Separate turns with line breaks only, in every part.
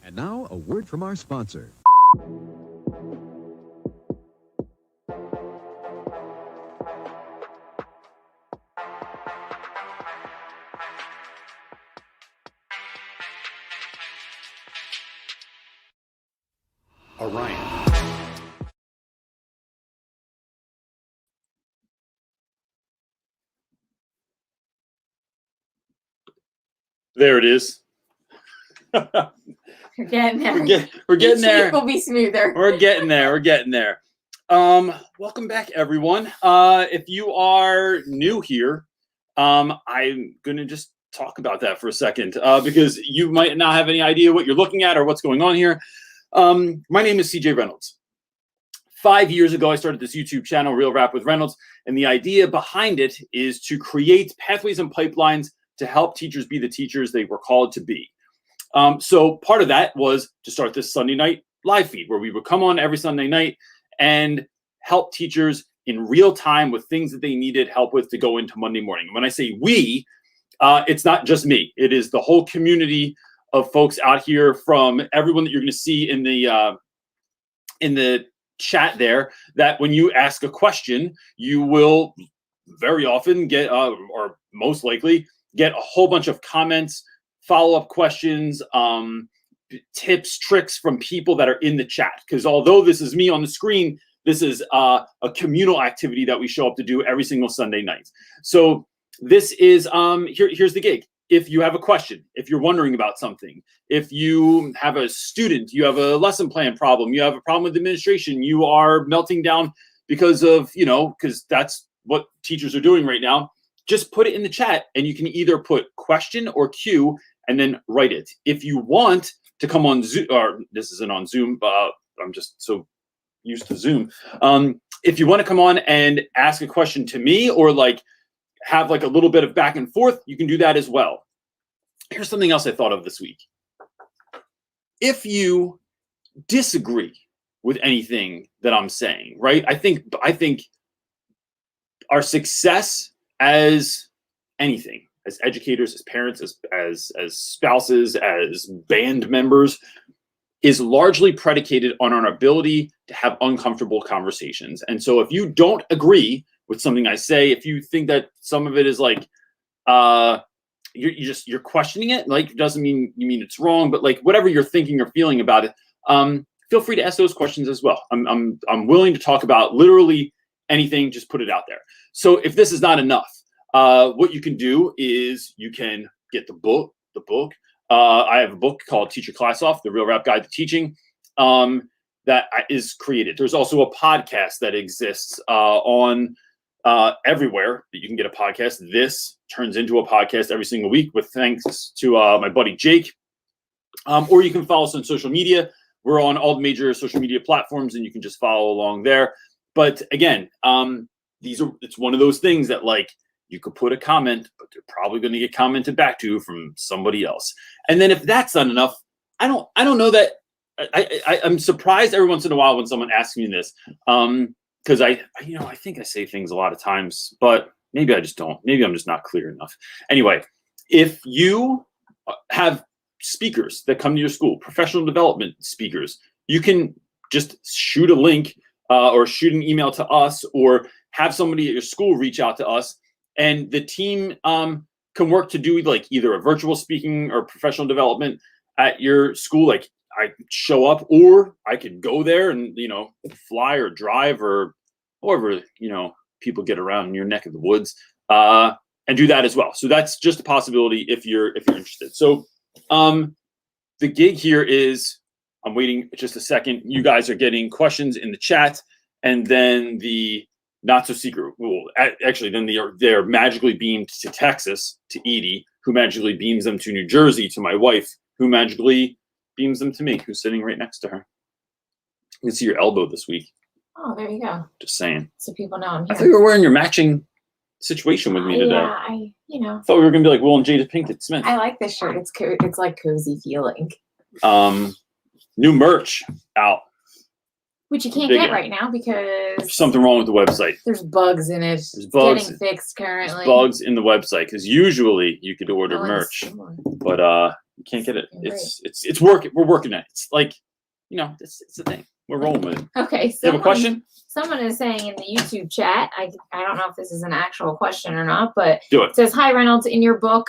And now, a word from our sponsor.
Orion. There it is.
We're getting there.
We're getting
Each
there.
week will be smoother.
We're getting there. Welcome back, everyone. If you are new here, I'm gonna just talk about that for a second because you might not have any idea what you're looking at or what's going on here. My name is CJ Reynolds. 5 years ago, I started this YouTube channel, Real Rap with Reynolds, and the idea behind it is to create pathways and pipelines to help teachers be the teachers they were called to be. So part of that was to start this Sunday night live feed where we would come on every Sunday night and help teachers in real time with things that they needed help with to go into Monday morning. And when I say we, it's not just me. It is the whole community of folks out here, from everyone that you're going to see in the chat there, that when you ask a question, you will very often get, or most likely, get a whole bunch of comments, follow-up questions, tips, tricks from people that are in the chat. Because although this is me on the screen, this is a communal activity that we show up to do every single Sunday night. So this is, here's the gig. If you have a question, if you're wondering about something, if you have a student, you have a lesson plan problem, you have a problem with administration, you are melting down because of, because that's what teachers are doing right now, just put it in the chat and you can either put question or Q and then write it. If you want to come on Zoom, or this isn't on Zoom, I'm just so used to Zoom. If you want to come on and ask a question to me or have a little bit of back and forth, you can do that as well. Here's something else I thought of this week. If you disagree with anything that I'm saying, right? I think our success as anything, as educators, as parents, as spouses, as band members, is largely predicated on our ability to have uncomfortable conversations. And so if you don't agree with something I say, if you think that some of it is you're questioning it, doesn't mean you mean it's wrong, but whatever you're thinking or feeling about it, feel free to ask those questions as well. I'm willing to talk about literally anything. Just put it out there. So if this is not enough, what you can do is you can get the book. I have a book called Teach Your Class Off, The Real Rap Guide to Teaching, that is created. There's also a podcast that exists on everywhere that you can get a podcast. This turns into a podcast every single week with thanks to my buddy Jake. Or you can follow us on social media. We're on all the major social media platforms and you can just follow along there. But again, it's one of those things that you could put a comment, but they're probably going to get commented back to from somebody else. And then if that's not enough, I don't know that I'm surprised every once in a while when someone asks me this. because I think I say things a lot of times, but maybe I just don't. Maybe I'm just not clear enough. Anyway, if you have speakers that come to your school, professional development speakers, you can just shoot a link or shoot an email to us, or have somebody at your school reach out to us, and the team can work to do like either a virtual speaking or professional development at your school. Like I show up, or I could go there and, fly or drive or however, people get around in your neck of the woods, and do that as well. So that's just a possibility if you're interested. So the gig here is, I'm waiting just a second. You guys are getting questions in the chat, and then the not so secret. Well, actually, then they're magically beamed to Texas to Edie, who magically beams them to New Jersey to my wife, who magically beams them to me, who's sitting right next to her. You can see your elbow this week.
Oh, there you go.
Just saying.
So people know I'm here.
I thought you were wearing your matching situation with me today.
Yeah, I
thought we were gonna be like Will and Jada Pinkett Smith.
I like this shirt. It's like cozy feeling.
New merch out.
Which you can't get right now because
there's something wrong with the website.
There's bugs in it.
There's bugs.
Getting fixed currently.
There's bugs in the website because usually you could order merch, but you can't get it. It's working. We're working at it. It's like, it's the thing. We're rolling with it.
Okay.
You have a question?
Someone is saying in the YouTube chat, I don't know if this is an actual question or not, but
do it.
It says, "Hi Reynolds, in your book,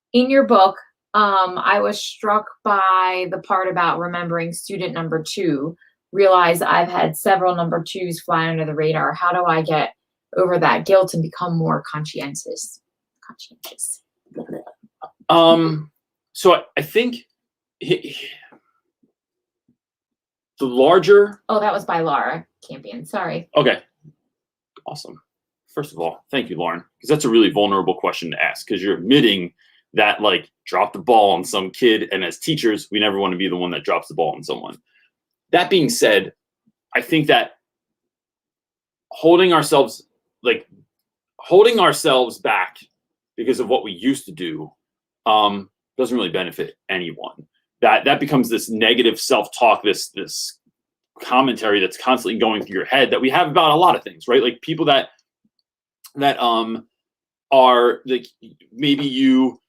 I was struck by the part about remembering student number 2. Realize I've had several number 2s fly under the radar. How do I get over that guilt and become more conscientious?"
So I think the larger.
Oh, that was by Laura Campion. Sorry.
Okay. Awesome. First of all, thank you, Lauren, because that's a really vulnerable question to ask, because you're admitting that, like, drop the ball on some kid, and as teachers, we never want to be the one that drops the ball on someone. That being said, I think that holding ourselves back because of what we used to do doesn't really benefit anyone. That becomes this negative self-talk, this commentary that's constantly going through your head that we have about a lot of things, right? Like people that are like, maybe you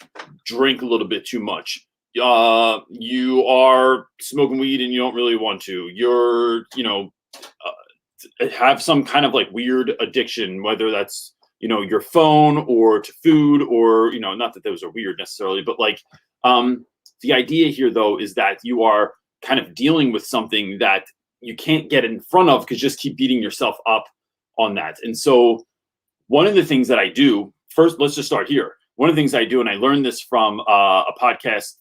drink a little bit too much. You are smoking weed and you don't really want to. You're, have some kind of like weird addiction, whether that's, your phone or to food or, not that those are weird necessarily, but like, the idea here though, is that you are kind of dealing with something that you can't get in front of because you just keep beating yourself up on that. And so one of the things that I do, first, let's just start here. One of the things I do, and I learned this from a podcast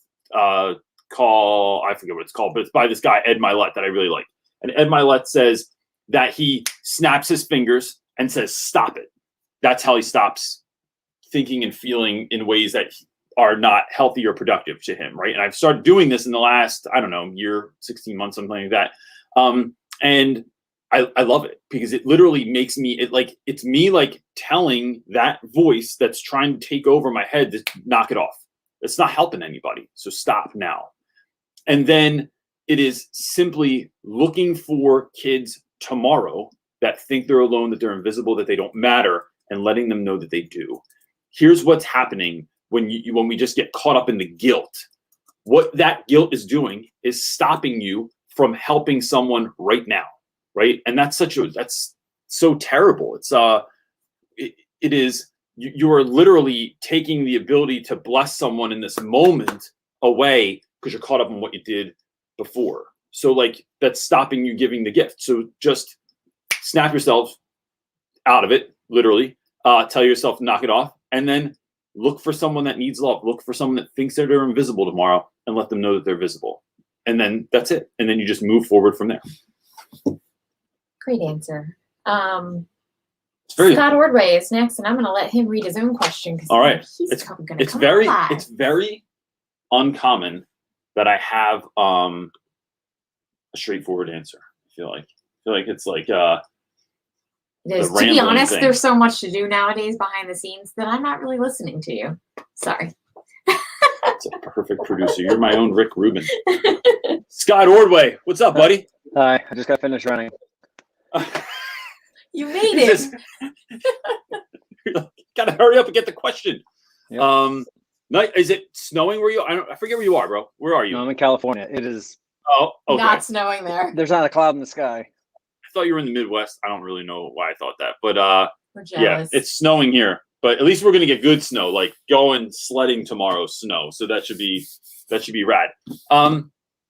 call, I forget what it's called, but it's by this guy, Ed Milet, that I really like. And Ed Milet says that he snaps his fingers and says, "Stop it." That's how he stops thinking and feeling in ways that are not healthy or productive to him, right? And I've started doing this in the last, year, 16 months, something like that. And I love it because it literally makes me, it's me like telling that voice that's trying to take over my head to knock it off. It's not helping anybody. So stop now. And then it is simply looking for kids tomorrow that think they're alone, that they're invisible, that they don't matter, and letting them know that they do. Here's what's happening when we just get caught up in the guilt. What that guilt is doing is stopping you from helping someone right now, right? And that's so terrible. It's it is, you are literally taking the ability to bless someone in this moment away because you're caught up in what you did before. So like that's stopping you giving the gift. So just snap yourself out of it, literally. Tell yourself to knock it off, and then look for someone that needs love. Look for someone that thinks that they're invisible tomorrow, and let them know that they're visible. And then that's it. And then you just move forward from there.
Great answer. Scott Ordway is next, and I'm going to let him read his own question.
All right.
It's
very uncommon that I have a straightforward answer. I feel like it's like
it is. To be honest, there's so much to do nowadays behind the scenes that I'm not really listening to you. Sorry.
That's a perfect producer. You're my own Rick Rubin. Scott Ordway, what's up, buddy?
Hi, I just got finished running.
You made
He
it.
says, gotta hurry up and get the question.
Yep.
Is it snowing where you? I forget where you are, bro. Where are you?
No, I'm in California. It is.
Oh, okay.
Not snowing there.
There's not a cloud in the sky.
I thought you were in the Midwest. I don't really know why I thought that, but
We're
yeah,
jealous.
it's snowing here. But at least we're gonna get good snow, like going sledding tomorrow. Snow, so that should be rad.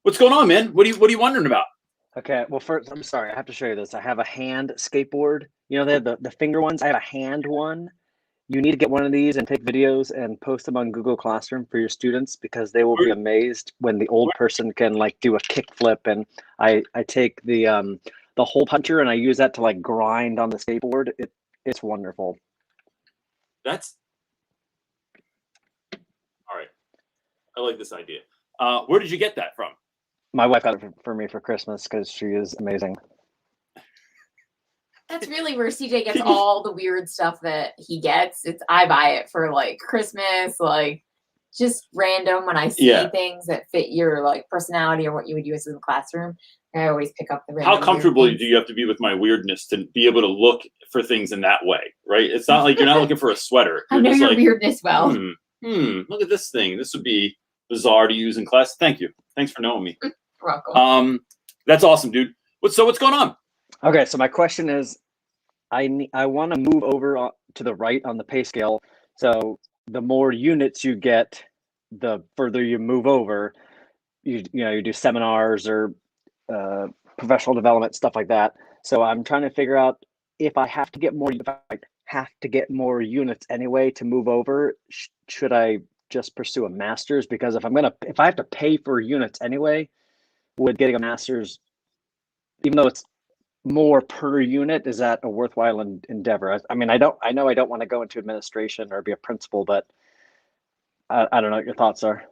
What's going on, man? What are you wondering about?
Okay. Well, first, I'm sorry. I have to show you this. I have a hand skateboard. You know, they have the finger ones. I have a hand one. You need to get one of these and take videos and post them on Google Classroom for your students because they will be amazed when the old person can like do a kickflip. And I take the hole puncher and I use that to like grind on the skateboard. It's wonderful.
That's all right. I like this idea. Where did you get that from?
My wife got it for me for Christmas because she is amazing.
That's really where CJ gets all the weird stuff that he gets. I buy it for like Christmas, like just random when I see things that fit your like personality or what you would use in the classroom. I always pick up the random.
How comfortable do you have to be with my weirdness to be able to look for things in that way, right? It's not like you're not looking for a sweater.
I know
just
your
like,
weirdness well.
Look at this thing. This would be bizarre to use in class. Thank you. Thanks for knowing me.
You're welcome.
That's awesome, dude. What's going on?
Okay, so my question is, I want to move over to the right on the pay scale. So the more units you get, the further you move over. You do seminars or professional development, stuff like that. So I'm trying to figure out if I have to get more units anyway to move over. Should I just pursue a master's? Because if I have to pay for units anyway, with getting a master's, even though it's more per unit, is that a worthwhile endeavor? I mean, I know I don't want to go into administration or be a principal, but I don't know what your thoughts are.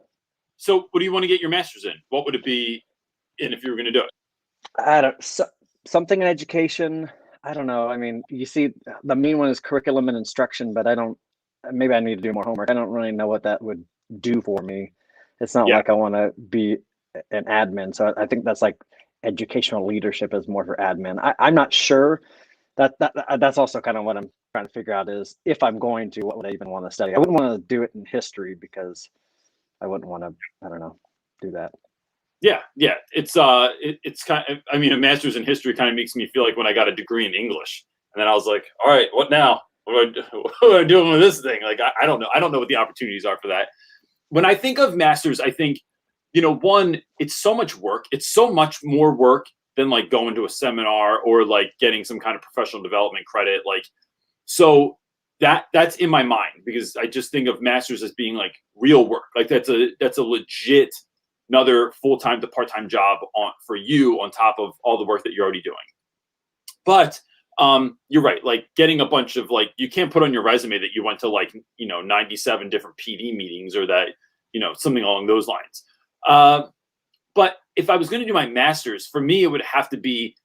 So what do you want to get your master's in? What would it be in if you were going to do it?
Something in education. I don't know. I mean, you see, the main one is curriculum and instruction, but maybe I need to do more homework. I don't really know what that would do for me. It's not like I want to be an admin. So I think that's like educational leadership is more for admin. I'm not sure. That's also kind of what I'm trying to figure out is if I'm going to, what would I even want to study? I wouldn't want to do it in history because I wouldn't want to, I don't know, do that.
Yeah. It's kind of, I mean, a master's in history kind of makes me feel like when I got a degree in English, and then I was like, all right, what now? What am I doing with this thing? Like, I don't know. I don't know what the opportunities are for that. When I think of masters, I think, one, it's so much work. It's so much more work than like going to a seminar or like getting some kind of professional development credit. Like, so that's in my mind because I just think of masters as being like real work. Like that's a legit another full-time to part-time job for you on top of all the work that you're already doing. But you're right. Like getting a bunch of like, you can't put on your resume that you went to like, 97 different PD meetings or that, something along those lines. But if I was going to do my master's, for me, it would have to be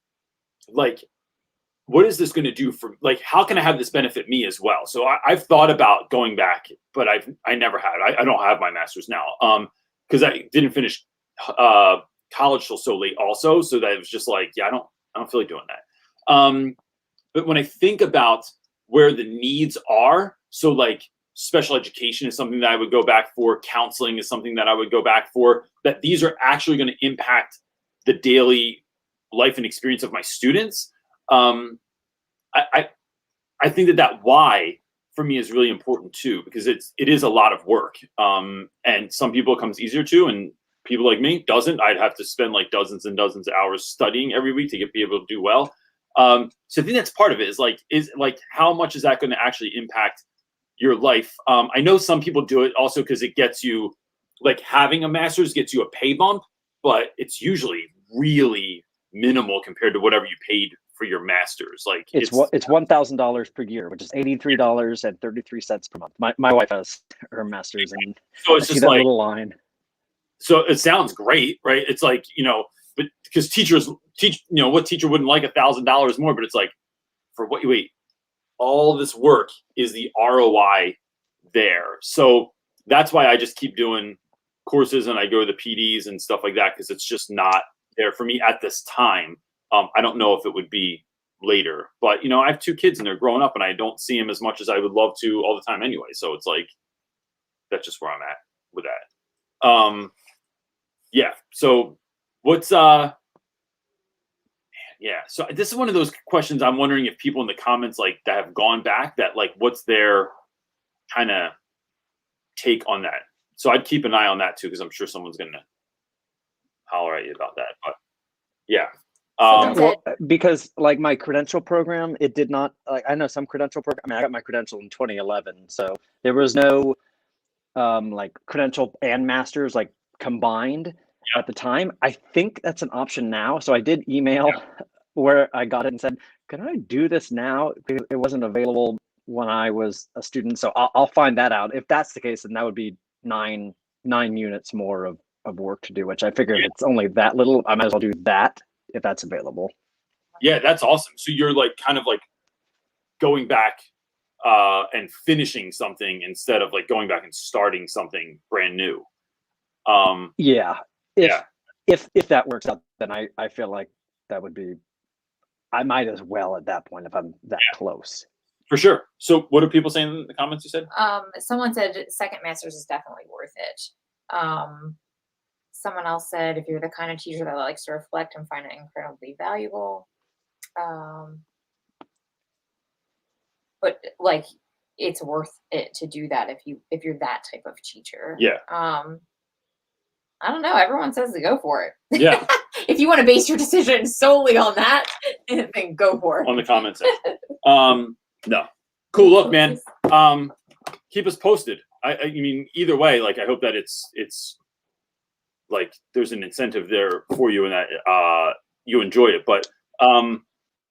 like, what is this going to do for, like, how can I have this benefit me as well? So I've thought about going back, but I never had. I don't have my master's now because I didn't finish college till so late also. So that it was just like, I don't feel like doing that. But when I think about where the needs are, so like special education is something that I would go back for. Counseling is something that I would go back for. That these are actually going to impact the daily life and experience of my students. I think that why for me is really important too, because it is a lot of work. And some people it comes easier to, and people like me doesn't. I'd have to spend like dozens and dozens of hours studying every week to be able to do well. So I think that's part of it is like how much is that going to actually impact your life? I know some people do it also because it gets you, like having a master's gets you a pay bump, but it's usually really minimal compared to whatever you paid for your master's. Like
it's $1,000 per year, which is $83.33 per month. My wife has her master's, and
so it's just
that
like
little line.
So it sounds great, right? It's like, but because teachers teach, what teacher wouldn't like $1,000 more? But it's like, for what you wait, all this work is the ROI there. So that's why I just keep doing courses and I go to the PDs and stuff like that because it's just not there for me at this time. I don't know if it would be later. But, you know, I have 2 kids and they're growing up and I don't see them as much as I would love to all the time anyway. So it's like, that's just where I'm at with that. Yeah. So what's, yeah. So this is one of those questions I'm wondering if people in the comments like that have gone back, that like, what's their kind of take on that? So I'd keep an eye on that too, because I'm sure someone's going to holler at you about that. But yeah.
Well, because like my credential program, it did not, like, I know some credential program, I mean, I got my credential in 2011. So there was no like credential and masters like combined at the time. I think that's an option now. So I did email where I got it and said, can I do this now? Because it wasn't available when I was a student. So I'll find that out. If that's the case, then that would be nine units more of work to do, which I figured it's only that little. I might as well do that if that's available.
Yeah, that's awesome. So you're like kind of like going back and finishing something instead of like going back and starting something brand new.
Yeah. If that works out, then I feel like that would be, I might as well at that point if I'm that close.
For sure. So what are people saying in the comments you said?
Someone said second master's is definitely worth it. Someone else said, if you're the kind of teacher that likes to reflect and find it incredibly valuable. But like, it's worth it to do that if you're that type of teacher.
Yeah.
I don't know. Everyone says to go for it.
Yeah.
If you want to base your decision solely on that, then go for it.
On the comments. No. Cool. Look, man. Keep us posted. I mean, either way, like I hope that it's like there's an incentive there for you and that you enjoy it. But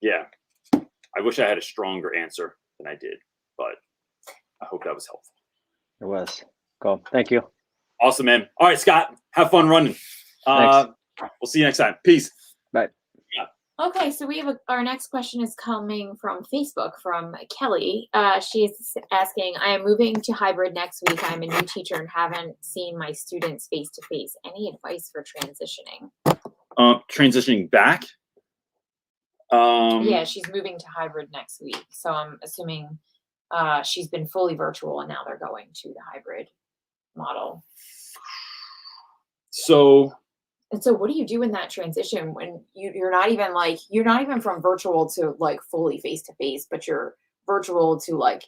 yeah, I wish I had a stronger answer than I did, but I hope that was helpful.
It was. Cool. Thank you.
Awesome, man. All right, Scott, have fun running. We'll see you next time. Peace.
Bye.
Okay, so we have our next question is coming from Facebook from Kelly. She's asking, I am moving to hybrid next week. I'm a new teacher and haven't seen my students face to face. Any advice for transitioning?
Transitioning back?
Yeah, she's moving to hybrid next week. So I'm assuming she's been fully virtual and now they're going to the hybrid model.
So
what do you do in that transition when you're not even from virtual to like fully face to face, but you're virtual to like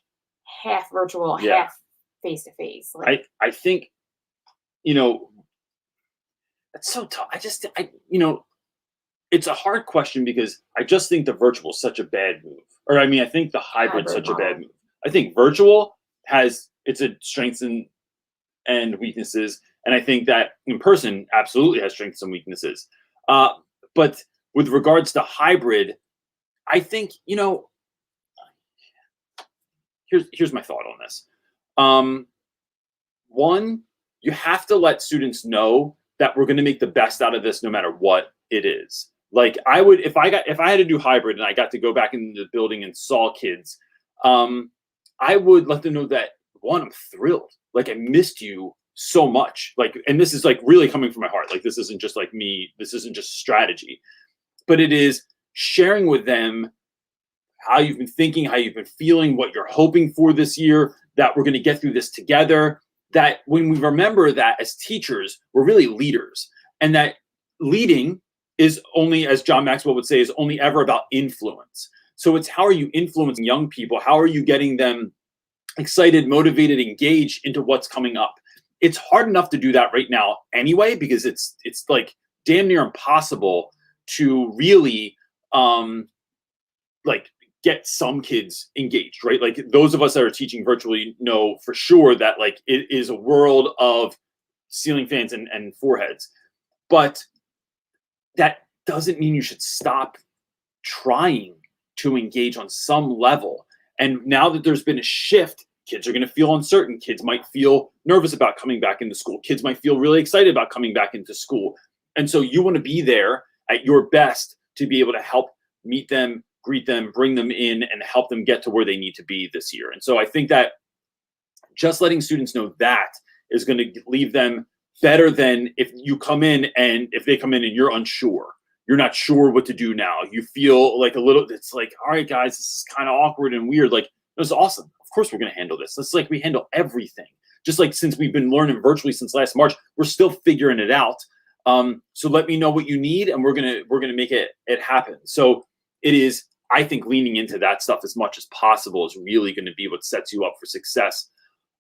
half virtual, half face to face? Like,
I think, you know, that's so tough. It's a hard question because I just think the virtual is such a bad move. Or I mean, I think the hybrid's such a bad move. I think virtual has its strengths and weaknesses. And I think that in person absolutely has strengths and weaknesses. But with regards to hybrid, I think, you know, here's my thought on this. One, you have to let students know that we're going to make the best out of this no matter what it is. Like I would, if I had to do hybrid and I got to go back into the building and saw kids, I would let them know that, one, I'm thrilled. Like I missed you so much. Like, and this is like really coming from my heart. Like this isn't just like me, this isn't just strategy, but it is sharing with them how you've been thinking, how you've been feeling, what you're hoping for this year, that we're going to get through this together. That when we remember that as teachers, we're really leaders, and that leading is only, as John Maxwell would say, is only ever about influence. So it's how are you influencing young people? How are you getting them excited, motivated, engaged into what's coming up? It's hard enough to do that right now anyway, because it's like damn near impossible to really like get some kids engaged, right? Like those of us that are teaching virtually know for sure that like it is a world of ceiling fans and foreheads. But that doesn't mean you should stop trying to engage on some level. And now that there's been a shift, kids are going to feel uncertain. Kids might feel nervous about coming back into school. Kids might feel really excited about coming back into school. And so you want to be there at your best to be able to help meet them, greet them, bring them in, and help them get to where they need to be this year. And so I think that just letting students know that is going to leave them better than if you come in and if they come in and you're unsure. you're not sure what to do now. You feel like a little, it's like, all right, guys, this is kind of awkward and weird. Like, it was awesome. Of course, we're going to handle this. It's like we handle everything. Just like since we've been learning virtually since last March, we're still figuring it out. So let me know what you need, and we're gonna make it happen. So it is, I think, leaning into that stuff as much as possible is really going to be what sets you up for success.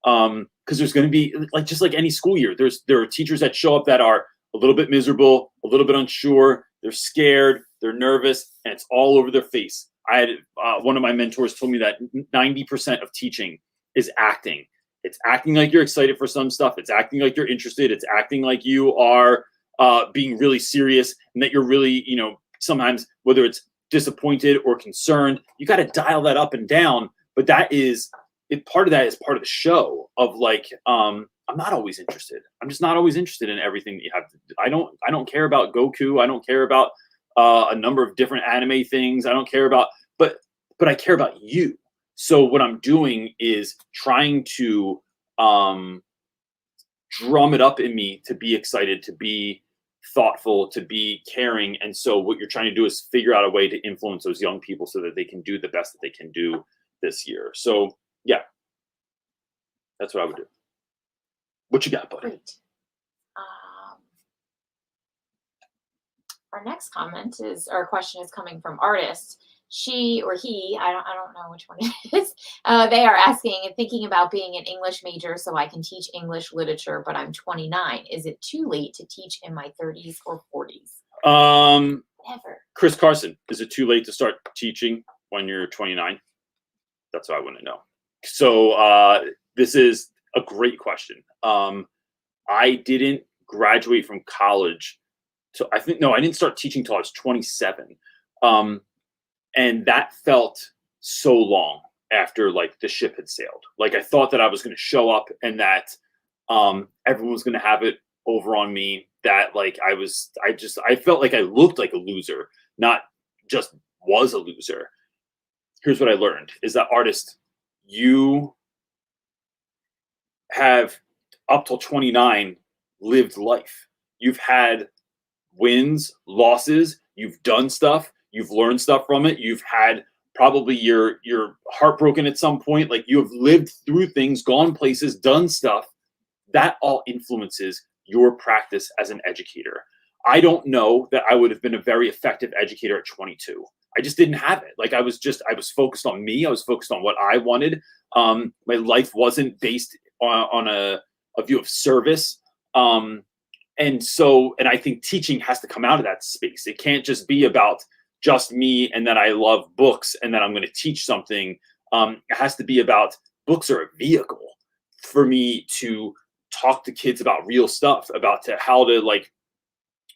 Because there's going to be, like, just like any school year, there are teachers that show up that are a little bit miserable, a little bit unsure, they're scared, they're nervous, and it's all over their face. I had one of my mentors told me that 90% of teaching is acting. It's acting like you're excited for some stuff. It's acting like you're interested. It's acting like you are being really serious, and that you're really, sometimes whether it's disappointed or concerned, you got to dial that up and down. But that is it. Part of that is part of the show of like, I'm not always interested. I'm just not always interested in everything that you have to do. I don't care about Goku. I don't care about a number of different anime things. I don't care about, but I care about you. So what I'm doing is trying to drum it up in me to be excited, to be thoughtful, to be caring. And so what you're trying to do is figure out a way to influence those young people so that they can do the best that they can do this year. So yeah, that's what I would do. What you got, buddy?
Great. Our next question is coming from artist. She or he, I don't know which one it is. They are asking and thinking about being an English major so I can teach English literature, but I'm 29. Is it too late to teach in my 30s or 40s? Never.
Chris Carson, is it too late to start teaching when you're 29? That's what I want to know. So this is a great question. I didn't graduate from college. So I didn't start teaching till I was 27. And that felt so long after like the ship had sailed. Like I thought that I was going to show up and that everyone was going to have it over on me, that like I felt like I looked like a loser, not just was a loser. Here's what I learned is that artist, you have up till 29 lived life. You've had wins, losses, you've done stuff, you've learned stuff from it. You've had probably your heart broken at some point. Like you have lived through things, gone places, done stuff. That all influences your practice as an educator. I don't know that I would have been a very effective educator at 22. I just didn't have it. Like I was focused on me. I was focused on what I wanted. My life wasn't based on a view of service. And I think teaching has to come out of that space. It can't just be about just me and that I love books and that I'm going to teach something. It has to be about books are a vehicle for me to talk to kids about real stuff, about how to like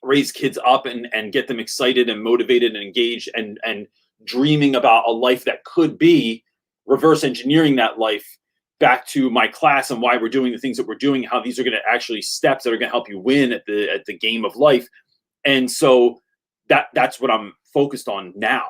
raise kids up and get them excited and motivated and engaged and dreaming about a life that could be, reverse engineering that life back to my class and why we're doing the things that we're doing, how these are going to actually steps that are going to help you win at the game of life. And so that's what I'm focused on now.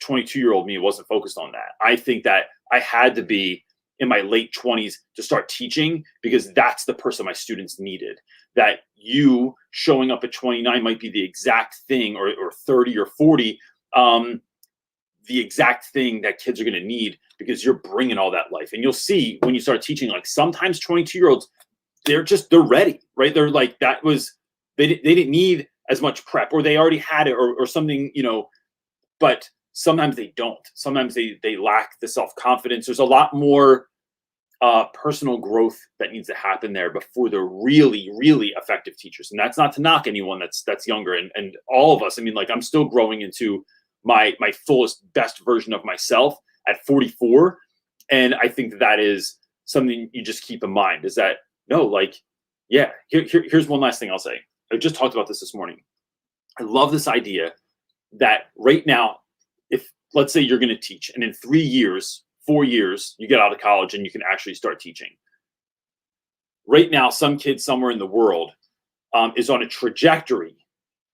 22-year-old me wasn't focused on that. I think that I had to be in my late 20s to start teaching because that's the person my students needed. That you showing up at 29 might be the exact thing, or 30 or 40, the exact thing that kids are going to need because you're bringing all that life. And you'll see when you start teaching, like sometimes 22-year-olds, they're ready, right? They're like, they didn't need as much prep, or they already had it or something, but sometimes they don't. Sometimes they lack the self-confidence. There's a lot more personal growth that needs to happen there before they're really, really effective teachers. And that's not to knock anyone that's younger. And all of us, I mean, like I'm still growing into my fullest, best version of myself at 44. And I think that is something you just keep in mind is that, no, like, yeah, here's one last thing I'll say. I just talked about this morning. I love this idea that right now, if let's say you're going to teach and in 3 years, 4 years, you get out of college and you can actually start teaching. Right now, some kid somewhere in the world is on a trajectory,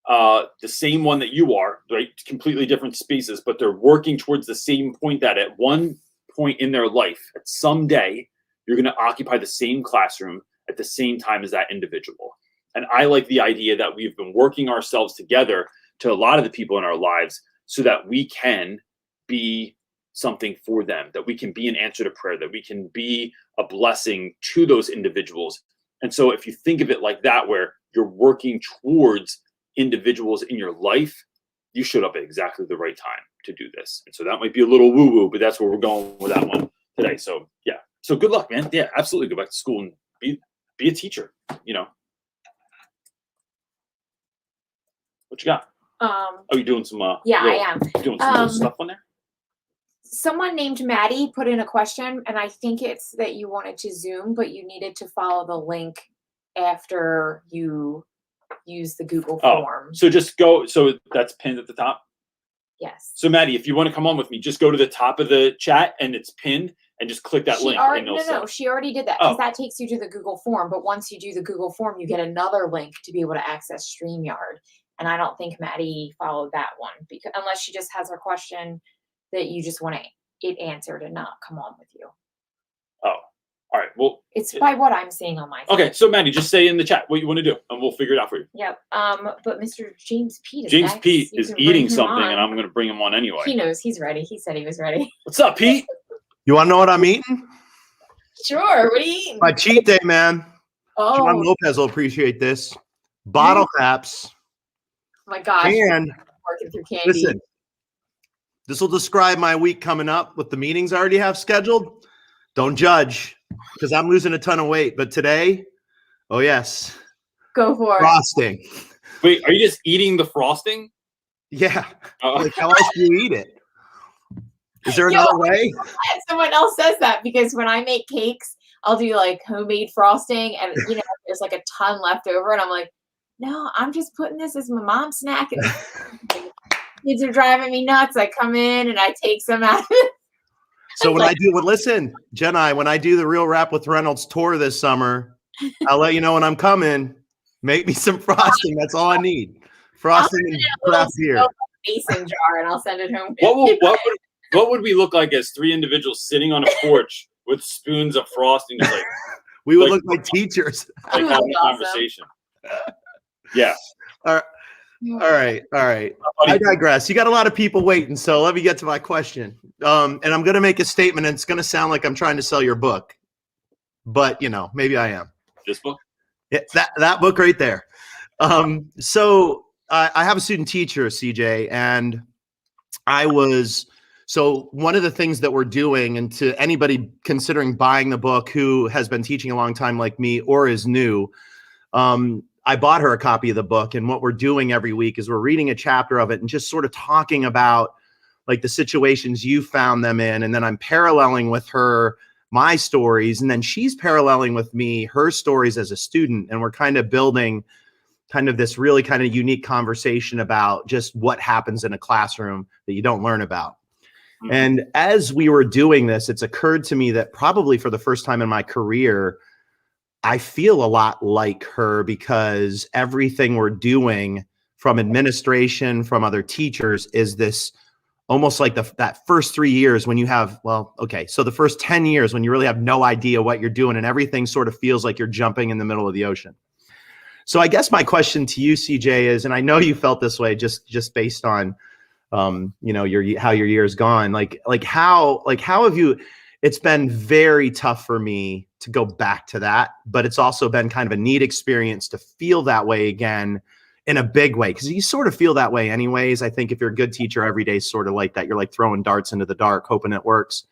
the same one that you are, right? Completely different spaces, but they're working towards the same point that at one point in their life, at some day, you're going to occupy the same classroom at the same time as that individual. And I like the idea that we've been working ourselves together to a lot of the people in our lives so that we can be something for them, that we can be an answer to prayer, that we can be a blessing to those individuals. And so if you think of it like that, where you're working towards individuals in your life, you showed up at exactly the right time to do this. And so that might be a little woo-woo, but that's where we're going with that one today. So yeah. So good luck, man. Yeah, absolutely. Go back to school and be a teacher, you know. What you got? Oh, you doing some
yeah, I am.
Doing some little stuff on there?
Someone named Maddie put in a question, and I think it's that you wanted to Zoom, but you needed to follow the link after you use the Google form.
So just go. So that's pinned at the top?
Yes.
So Maddie, if you want to come on with me, just go to the top of the chat and it's pinned and just click that link.
No, she already did that because that takes you to the Google form. But once you do the Google form, you get another link to be able to access StreamYard. And I don't think Maddie followed that one because unless she just has her question that you just want it answered and not come on with you.
Oh, all right. Well,
it's by what I'm seeing on my phone.
Okay, so Maddie, just say in the chat what you want to do, and we'll figure it out for you.
Yep. But Mr. James Pete
is eating something, and I'm going to bring him on anyway.
He knows he's ready. He said he was ready.
What's up, Pete?
You want to know what I'm eating?
Sure. What are you eating?
My cheat day, man.
Oh.
John Lopez will appreciate this. Bottle caps.
Oh my gosh.
And
working through candy.
Listen, this will describe my week coming up with the meetings I already have scheduled. Don't judge because I'm losing a ton of weight. But today, oh yes.
Go for
frosting.
Wait, are you just eating the frosting?
Yeah. Like how else do you eat it? Is there another way?
Someone else says that because when I make cakes, I'll do like homemade frosting and there's like a ton left over and I'm like, no, I'm just putting this as my mom's snack. And kids are driving me nuts. I come in and I take some out of it.
So when I do, listen, Jenna, when I do the Real Rap with Reynolds tour this summer, I'll let you know when I'm coming. Make me some frosting. That's all I need. Frosting and craft beer.
Mason jar, and I'll send it home.
What would we look like as three individuals sitting on a porch with spoons of frosting? Just like
we would look like teachers.
Like having a conversation. Yeah.
All right. I digress. You got a lot of people waiting, so let me get to my question. And I'm going to make a statement, and it's going to sound like I'm trying to sell your book, but maybe I am.
This book?
Yeah, that book right there. So I have a student teacher, CJ, and so one of the things that we're doing, and to anybody considering buying the book who has been teaching a long time like me or is new, I bought her a copy of the book, and what we're doing every week is we're reading a chapter of it and just sort of talking about like the situations you found them in. And then I'm paralleling with her my stories, and then she's paralleling with me her stories as a student. And we're kind of building kind of this really kind of unique conversation about just what happens in a classroom that you don't learn about. Mm-hmm. And as we were doing this, it's occurred to me that probably for the first time in my career, I feel a lot like her because everything we're doing from administration, from other teachers is this almost like that first 3 years when you have, so the first 10 years when you really have no idea what you're doing and everything sort of feels like you're jumping in the middle of the ocean. So I guess my question to you, CJ, is, and I know you felt this way just based on, how your year's gone, like how have you, it's been very tough for me to go back to that, but it's also been kind of a neat experience to feel that way again in a big way. Cause you sort of feel that way anyways. I think if you're a good teacher, every day is sort of like that. You're like throwing darts into the dark, hoping it works.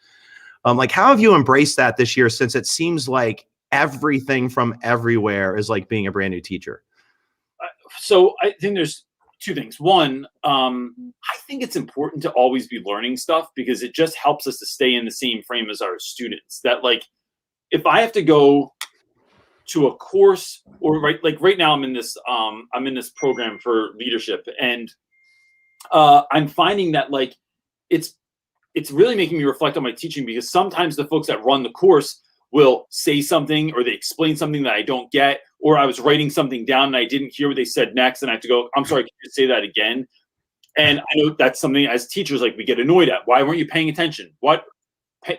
Like how have you embraced that this year? Since it seems like everything from everywhere is like being a brand new teacher.
So I think there's two things. One, I think it's important to always be learning stuff because it just helps us to stay in the same frame as our students. That like, if I have to go to a course or right now I'm in this program for leadership, and I'm finding that like it's really making me reflect on my teaching because sometimes the folks that run the course will say something or they explain something that I don't get, or I was writing something down and I didn't hear what they said next, and I have to go, I'm sorry, can you say that again? And I know that's something as teachers, like we get annoyed at. Why weren't you paying attention?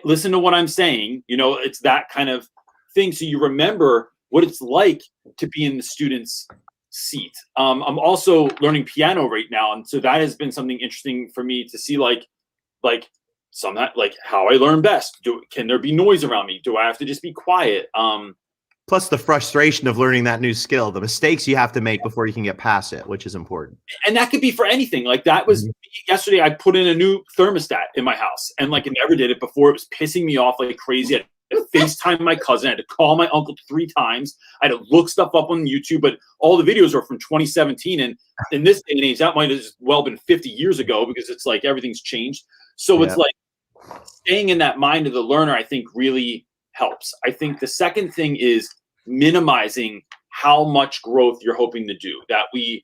Listen to what I'm saying. It's that kind of thing. So you remember what it's like to be in the student's seat. I'm also learning piano right now, and so that has been something interesting for me to see, like some like how I learn best. Can there be noise around me? Do I have to just be quiet?
Plus the frustration of learning that new skill, the mistakes you have to make before you can get past it, which is important.
And that could be for anything. Like that was yesterday, I put in a new thermostat in my house, and like I never did it before. It was pissing me off like crazy. I had to FaceTime my cousin. I had to call my uncle 3 times. I had to look stuff up on YouTube, but all the videos are from 2017. And in this day and age, that might have well been 50 years ago, because it's like everything's changed. So it's like staying in that mind of the learner, I think, really helps. I think the second thing is minimizing how much growth you're hoping to do. That we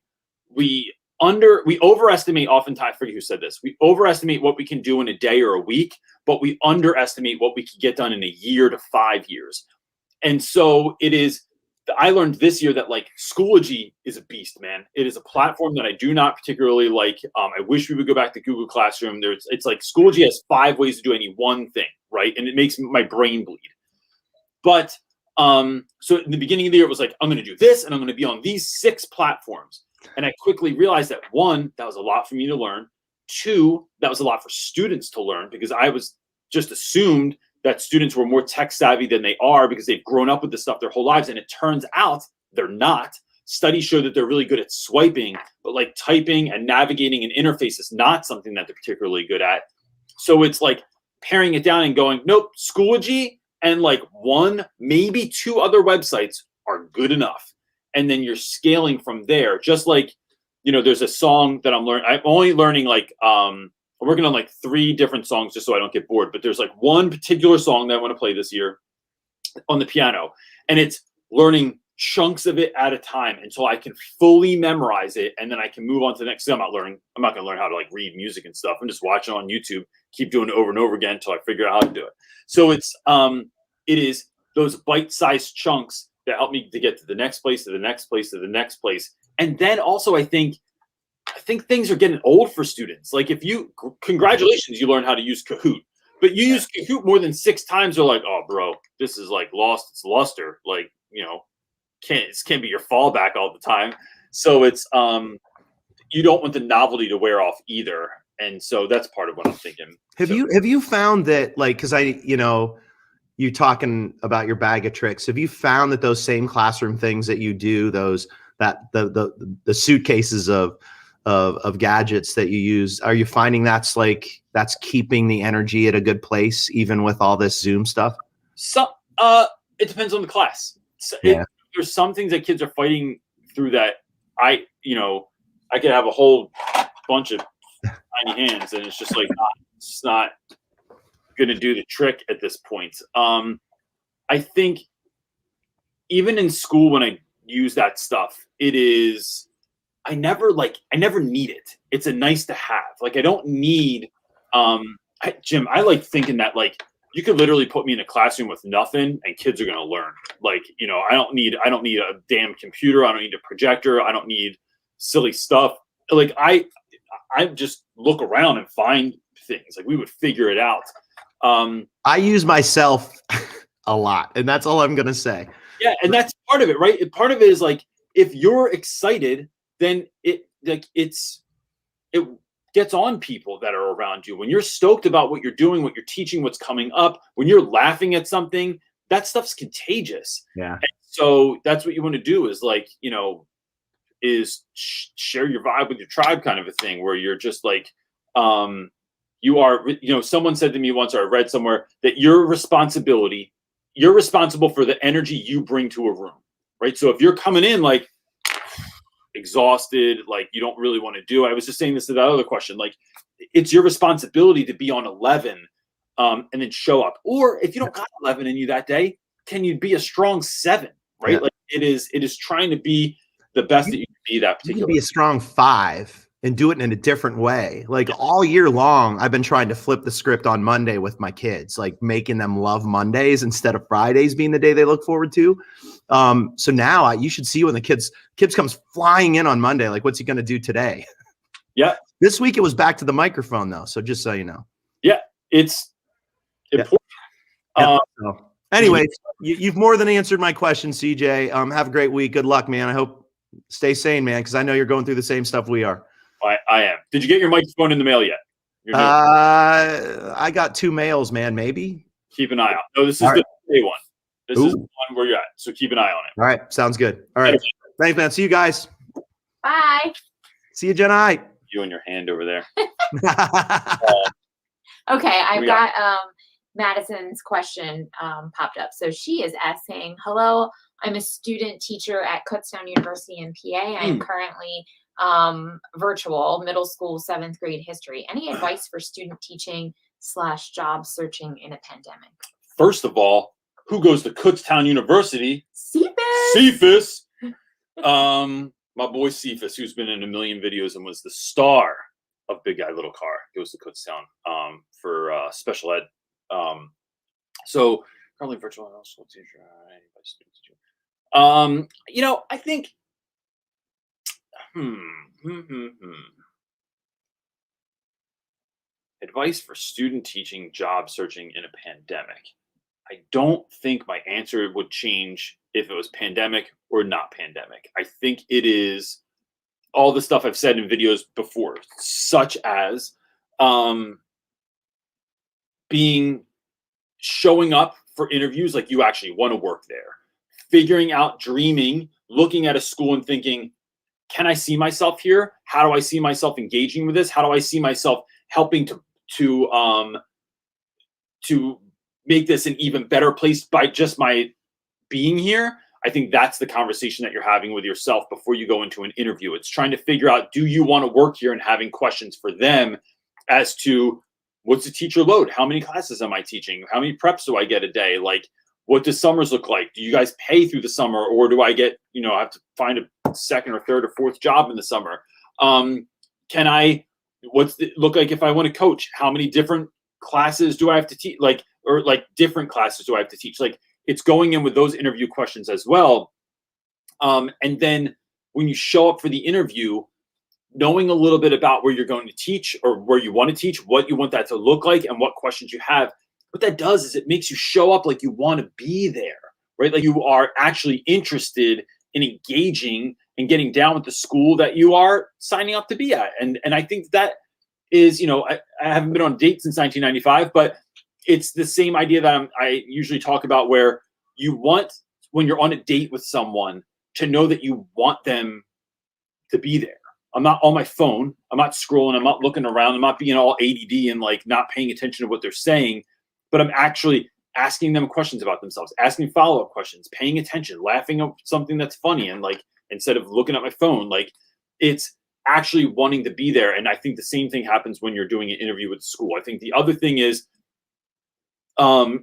overestimate oftentimes. I forget who said this. We overestimate what we can do in a day or a week, but we underestimate what we can get done in a year to 5 years. And so it is. I learned this year that like Schoology is a beast, man. It is a platform that I do not particularly like. I wish we would go back to Google Classroom. It's like Schoology has 5 ways to do any one thing, right? And it makes my brain bleed. But so in the beginning of the year, it was like, I'm going to do this, and I'm going to be on these 6 platforms. And I quickly realized that 1, that was a lot for me to learn. 2, that was a lot for students to learn, because I was just assumed that students were more tech savvy than they are because they've grown up with this stuff their whole lives. And it turns out they're not. Studies show that they're really good at swiping, but like typing and navigating an interface is not something that they're particularly good at. So it's like paring it down and going, nope, Schoology and like 1, maybe 2 other websites are good enough. And then you're scaling from there. Just like, you know, there's a song that I'm learning. I'm only learning like, I'm working on like 3 different songs just so I don't get bored. But there's like one particular song that I want to play this year on the piano. And it's learning chunks of it at a time until I can fully memorize it. And then I can move on to the next thing. I'm not going to learn how to like read music and stuff. I'm just watching on YouTube, keep doing it over and over again until I figure out how to do it. So it is those bite-sized chunks that help me to get to the next place, to the next place, to the next place. And then also I think things are getting old for students. Like congratulations, you learn how to use Kahoot, but you use Kahoot more than 6 times. They're like, oh bro, this is like lost its luster. Like, you know, can't be your fallback all the time. So it's, you don't want the novelty to wear off either. And so that's part of what I'm thinking.
Have you found that, like, cause you talking about your bag of tricks, have you found that those same classroom things that you do, the suitcases of gadgets that you use, are you finding that's keeping the energy at a good place even with all this Zoom stuff?
So it depends on the class. There's some things that kids are fighting through that I could have a whole bunch of tiny hands and it's just like it's not gonna do the trick at this point. I think even in school when I use that stuff, I never need it. It's a nice to have. Like I don't need Jim, I like thinking that like you could literally put me in a classroom with nothing and kids are going to learn. Like, you know, I don't need a damn computer. I don't need a projector. I don't need silly stuff. Like I just look around and find things. Like we would figure it out.
I use myself a lot, and that's all I'm going to say.
Yeah. And that's part of it, right? Part of it is like, if you're excited, then it gets on people that are around you. When you're stoked about what you're doing, what you're teaching, what's coming up, when you're laughing at something, that stuff's contagious. Yeah. And so that's what you want to do is like, you know, share your vibe with your tribe kind of a thing where you're just like, you are, you know, someone said to me once, or I read somewhere that you're responsible for the energy you bring to a room, right? So if you're coming in like exhausted, like you don't really want to do, I was just saying this to that other question, like it's your responsibility to be on 11 and then show up. Or if you don't got 11 in you that day, can you be a strong 7, right? Yeah. Like it is trying to be the best that you can be that particular.
You can be a strong 5 and do it in a different way. Like all year long, I've been trying to flip the script on Monday with my kids, like making them love Mondays instead of Fridays being the day they look forward to. So now you should see when the kids comes flying in on Monday, like, what's he going to do today?
Yeah.
This week it was back to the microphone though. So just so you know.
Yeah. It's important.
Yeah. So, anyway, you've more than answered my question, CJ. Have a great week. Good luck, man. I hope Stay sane, man, because I know you're going through the same stuff we are.
I am. Did you get your microphone in the mail yet?
I got 2 mails, man. Maybe.
Keep an eye out. No, this is
All right.
the day one. This
Ooh.
is the one where you're at. So keep an eye on it.
All right. Sounds good. All right. Thanks, man. See you guys.
Bye.
See you, Jenna.
You and your hand over there.
Okay, I've got Madison's question popped up. So she is asking, hello, I'm a student teacher at Kutztown University in PA. I am currently virtual middle school 7th grade history. Any advice for student teaching / job searching in a pandemic?
First of all, who goes to Kutztown University?
Cephas.
My boy Cephas, who's been in a million videos and was the star of Big Guy Little Car, goes to Kutztown for special ed. So currently virtual middle school teacher. You know, I think advice for student teaching, job searching in a pandemic. I don't think my answer would change if it was pandemic or not pandemic. I think it is all the stuff I've said in videos before, such as showing up for interviews like you actually want to work there, figuring out, dreaming, looking at a school and thinking, can I see myself here? How do I see myself engaging with this? How do I see myself helping to make this an even better place by just my being here? I think that's the conversation that you're having with yourself before you go into an interview. It's trying to figure out, do you want to work here, and having questions for them as to what's the teacher load? How many classes am I teaching? How many preps do I get a day? Like, what does summers look like? Do you guys pay through the summer, or do I get, I have to find a second or third or fourth job in the summer? What's it look like if I want to coach? How many different classes do I have to teach? Or different classes do I have to teach? Like, it's going in with those interview questions as well. And then when you show up for the interview, knowing a little bit about where you're going to teach or where you want to teach, what you want that to look like, and what questions you have. What that does is it makes you show up like you want to be there, right? Like you are actually interested in engaging and getting down with the school that you are signing up to be at. And I think that is, I haven't been on a date since 1995, but it's the same idea that I usually talk about, where you want, when you're on a date with someone, to know that you want them to be there. I'm not on my phone. I'm not scrolling. I'm not looking around. I'm not being all ADD and not paying attention to what they're saying, but I'm actually asking them questions about themselves, asking follow-up questions, paying attention, laughing at something that's funny, and instead of looking at my phone, it's actually wanting to be there. And I think the same thing happens when you're doing an interview with the school. I think the other thing is, I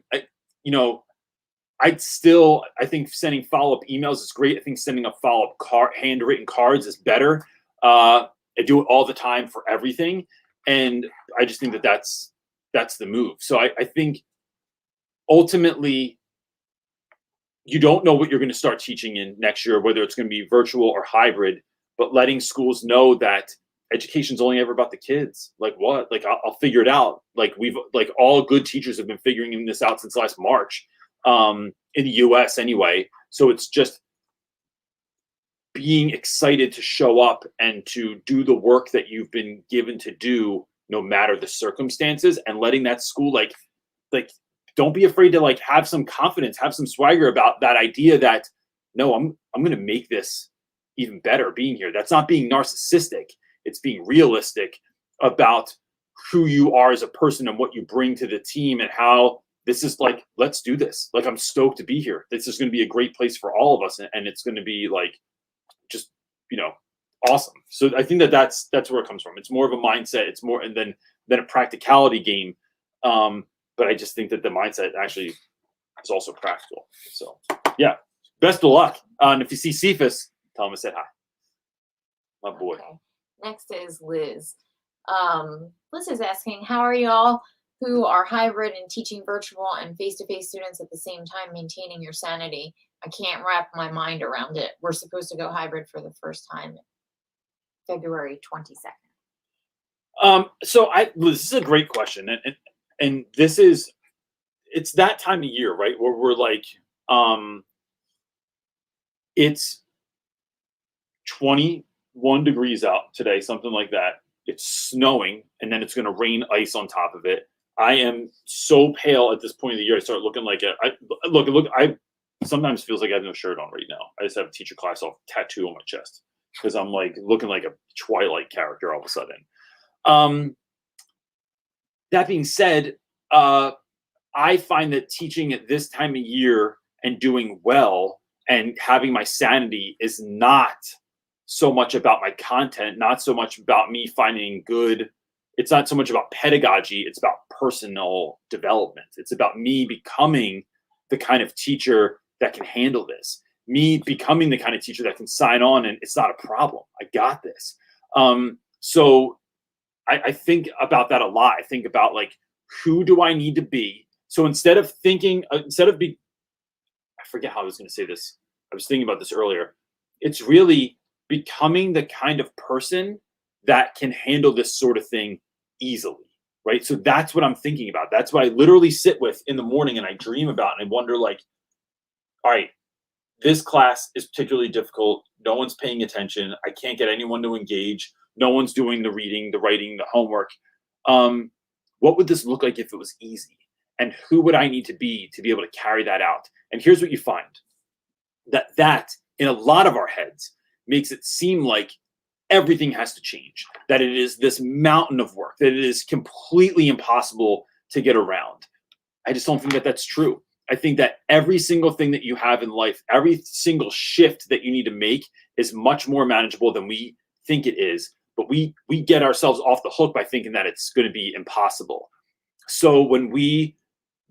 think sending follow-up emails is great. I think sending a follow-up handwritten cards is better. I do it all the time for everything. And I just think that that's the move. So I think ultimately you don't know what you're going to start teaching in next year, whether it's going to be virtual or hybrid, but letting schools know that education's only ever about the kids. I'll figure it out. All good teachers have been figuring this out since last March, in the US anyway. So it's just being excited to show up and to do the work that you've been given to do, no matter the circumstances, and letting that school, don't be afraid to have some confidence, have some swagger about that idea that, no, I'm going to make this even better being here. That's not being narcissistic. It's being realistic about who you are as a person and what you bring to the team, and how this is let's do this. I'm stoked to be here. This is going to be a great place for all of us. And it's going to be just, awesome. So I think that's where it comes from. It's more of a mindset. It's more, and then a practicality game. But I just think that the mindset actually is also practical. So yeah, best of luck. And if you see Cephas, tell him I said hi. My boy.
Okay. Next is Liz. Liz is asking, how are y'all who are hybrid and teaching virtual and face-to-face students at the same time maintaining your sanity? I can't wrap my mind around it. We're supposed to go hybrid for the first time February 22nd.
This is a great question. And it's that time of year, right? Where we're 21 degrees out today, something like that. It's snowing, and then it's going to rain ice on top of it. I am so pale at this point of the year. I start looking like I sometimes feels like I have no shirt on right now. I just have a teacher class off tattoo on my chest because I'm like looking like a Twilight character all of a sudden. That being said, I find that teaching at this time of year and doing well and having my sanity is not so much about my content, not so much about me finding good. It's not so much about pedagogy. It's about personal development. It's about me becoming the kind of teacher that can handle this. Me becoming the kind of teacher that can sign on and it's not a problem. I got this. So I think about that a lot. I think about like, who do I need to be? So instead of I forget how I was going to say this. I was thinking about this earlier. It's really becoming the kind of person that can handle this sort of thing easily, right? So that's what I'm thinking about. That's what I literally sit with in the morning and I dream about and I wonder like, all right, this class is particularly difficult. No one's paying attention. I can't get anyone to engage. No one's doing the reading, the writing, the homework. What would this look like if it was easy? And who would I need to be able to carry that out? And here's what you find. That in a lot of our heads makes it seem like everything has to change, that it is this mountain of work, that it is completely impossible to get around. I just don't think that that's true. I think that every single thing that you have in life, every single shift that you need to make is much more manageable than we think it is. But we get ourselves off the hook by thinking that it's going to be impossible. So when we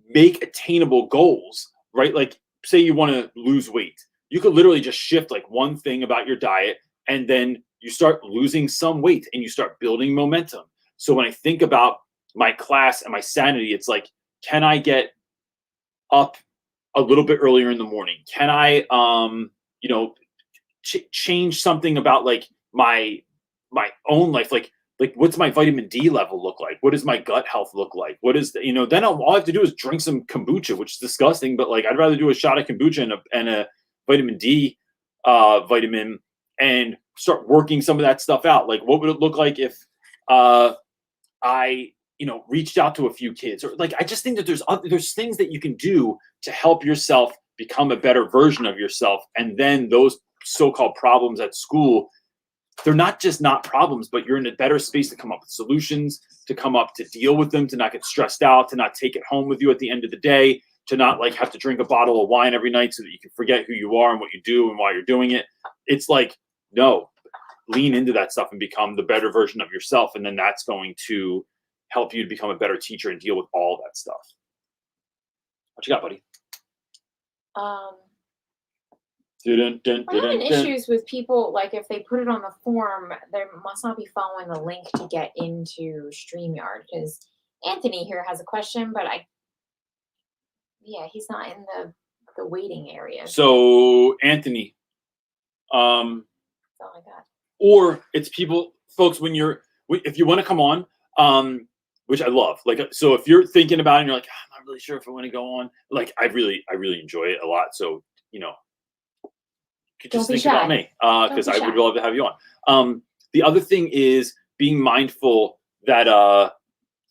make attainable goals, right? Like say you want to lose weight, you could literally just shift like one thing about your diet and then you start losing some weight and you start building momentum. So when I think about my class and my sanity, it's like, can I get up a little bit earlier in the morning? Can I, change something about like my own life? Like what's my vitamin D level look like? What does my gut health look like? What is then all I have to do is drink some kombucha, which is disgusting, but like I'd rather do a shot of kombucha and a vitamin D vitamin and start working some of that stuff out. Like what would it look like if I reached out to a few kids? Or like I just think that there's things that you can do to help yourself become a better version of yourself. And then those so-called problems at school, they're not just not problems, but you're in a better space to come up with solutions, to come up to deal with them, to not get stressed out, to not take it home with you at the end of the day, to not like have to drink a bottle of wine every night so that you can forget who you are and what you do and why you're doing it. It's like, no, lean into that stuff and become the better version of yourself. And then that's going to help you to become a better teacher and deal with all that stuff. What you got, buddy?
I'm having issues with people, like if they put it on the form, they must not be following the link to get into StreamYard, because Anthony here has a question, but he's not in the waiting area.
So Anthony,
That's all I got.
or it's folks, if you want to come on, which I love, like, so if you're thinking about it and you're like, I'm not really sure if I want to go on, like, I really enjoy it a lot. So, you could just think about me, because I would love to have you on. The other thing is being mindful that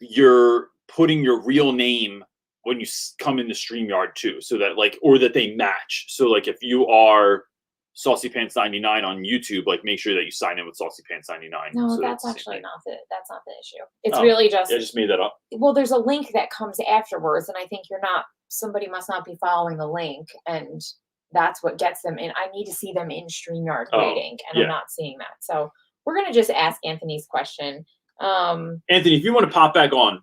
you're putting your real name when you come into StreamYard too, so that or that they match. So like if you are Saucy Pants 99 on YouTube, like make sure that you sign in with Saucy Pants 99.
No,
so
that's actually that's not the issue. It's really just,
I just made that up.
Well, there's a link that comes afterwards, and I think somebody must not be following the link, and that's what gets them in. I need to see them in StreamYard waiting, and I'm not seeing that. So we're gonna just ask Anthony's question.
Anthony, if you want to pop back on,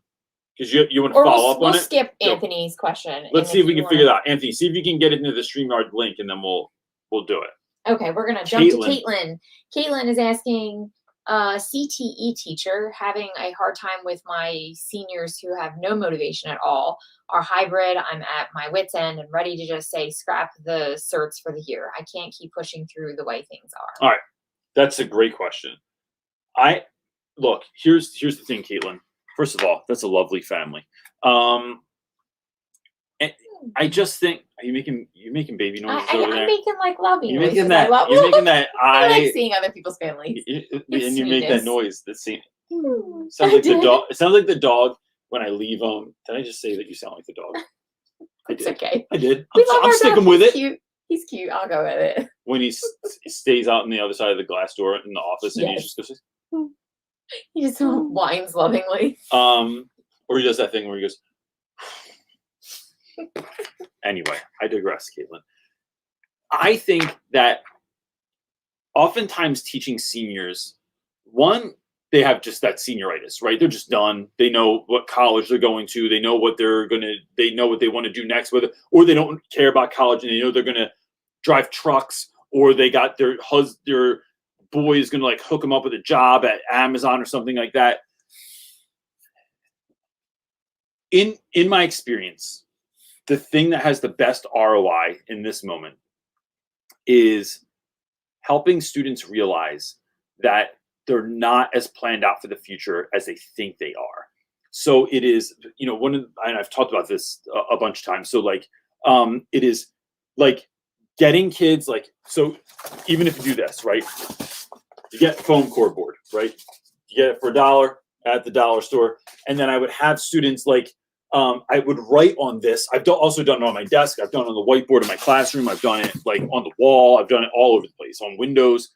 because you want to follow up on it.
We'll skip Anthony's question.
Let's see if we can figure it out. Anthony, see if you can get into the StreamYard link, and then we'll do it.
Okay, we're gonna jump to Caitlin. Caitlin is asking, CTE teacher, having a hard time with my seniors who have no motivation at all, are hybrid. I'm at my wit's end and ready to just say scrap the certs for the year. I can't keep pushing through the way things are.
All right, that's a great question. Look, here's the thing, Caitlin. First of all, that's a lovely family. And I just think You're making baby noises over
I'm
there.
making like loving
You're
noises.
making that.
I love
You're making that.
I like seeing other people's families.
And you make that
sweetness.
noise. That scene. Sounds
I
like the
did.
dog. It sounds like the dog when I leave him. Did I just say that you sound like the dog? I
It's
did.
okay.
I did.
We love
I'm
our
sticking
dog.
with
He's
it.
Cute. He's cute. I'll go with it.
When he stays out on the other side of the glass door in the office, and he
Yes.
just goes,
He just whines lovingly.
or he does that thing where he goes. Anyway, I digress, Caitlin. I think that oftentimes teaching seniors, one, they have just that senioritis, right? They're just done. They know what college they're going to. They know what they know what they want to do next with it, or they don't care about college and they know they're going to drive trucks, or they got their boy is going to like hook them up with a job at Amazon or something like that. In my experience, the thing that has the best ROI in this moment is helping students realize that they're not as planned out for the future as they think they are. So it is, and I've talked about this a bunch of times. So like, it is like getting kids so even if you do this, right, you get foam core board, right? You get it for $1 at the dollar store. And then I would have students I would write on this. I've also done it on my desk. I've done it on the whiteboard in my classroom. I've done it like on the wall. I've done it all over the place on windows.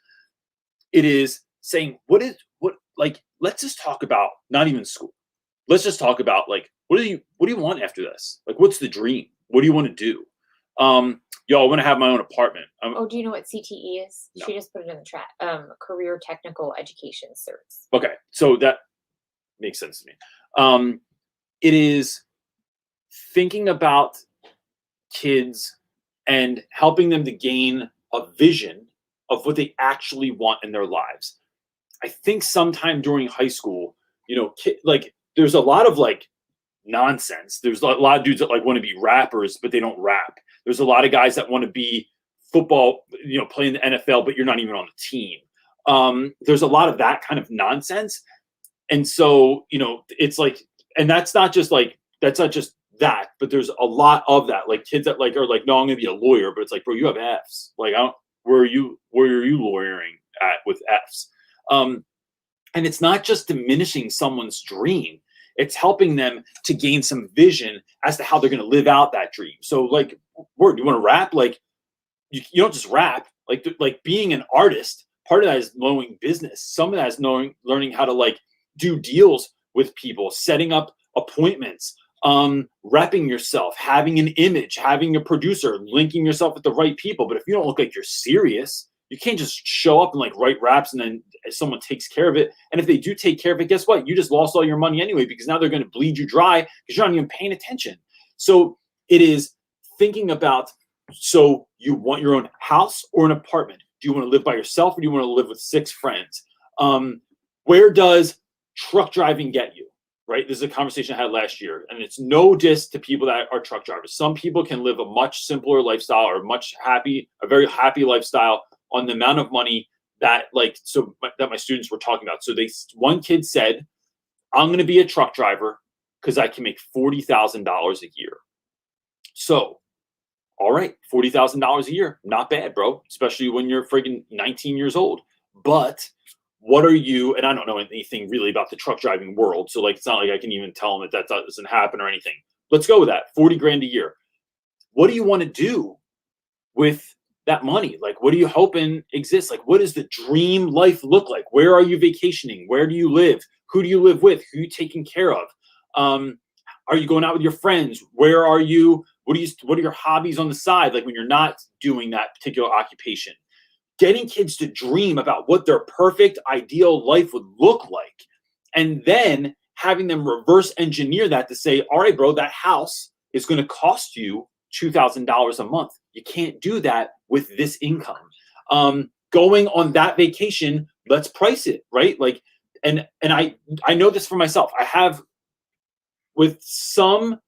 It is saying, let's just talk about not even school. Let's just talk about what do you want after this? Like, what's the dream? What do you want to do? Y'all, I want to have my own apartment.
Do you know what CTE is?
No.
She just put it in the chat. Career Technical Education certs.
Okay, so that makes sense to me. It is thinking about kids and helping them to gain a vision of what they actually want in their lives. I think sometime during high school, there's a lot of nonsense. There's a lot of dudes that want to be rappers, but they don't rap. There's a lot of guys that want to be football, play in the NFL, but you're not even on the team. There's a lot of that kind of nonsense. And so, it's and that's not just that, but there's a lot of that, kids that are no, I'm gonna be a lawyer, but it's bro, you have F's. Where are you lawyering at with F's? And it's not just diminishing someone's dream. It's helping them to gain some vision as to how they're going to live out that dream. So word, you want to rap? You don't just rap, being an artist. Part of that is knowing business. Some of that is learning how to do deals with people, setting up appointments, repping yourself, having an image, having a producer, linking yourself with the right people. But if you don't look like you're serious, you can't just show up and write raps and then someone takes care of it. And if they do take care of it, guess what? You just lost all your money anyway, because now they're going to bleed you dry because you're not even paying attention. So it is thinking about, so you want your own house or an apartment? Do you want to live by yourself or do you want to live with 6 friends? Where does truck driving get you, right? This is a conversation I had last year, and it's no diss to people that are truck drivers. Some people can live a much simpler lifestyle or a very happy lifestyle on the amount of money that that my students were talking about. So one kid said, I'm going to be a truck driver because I can make $40,000 a year. So, all right, $40,000 a year, not bad, bro, especially when you're friggin' 19 years old. But what are you, and I don't know anything really about the truck driving world, so it's not like I can even tell them that doesn't happen or anything. Let's go with that, 40 grand a year. What do you want to do with that money? What are you hoping exists? What does the dream life look like? Where are you vacationing? Where do you live? Who do you live with? Who are you taking care of? Are you going out with your friends? Where are you? What are your hobbies on the side? When you're not doing that particular occupation. Getting kids to dream about what their perfect ideal life would look like. And then having them reverse engineer that to say, all right, bro, that house is going to cost you $2,000 a month. You can't do that with this income. Going on that vacation, let's price it, right? And I know this for myself. I have, with some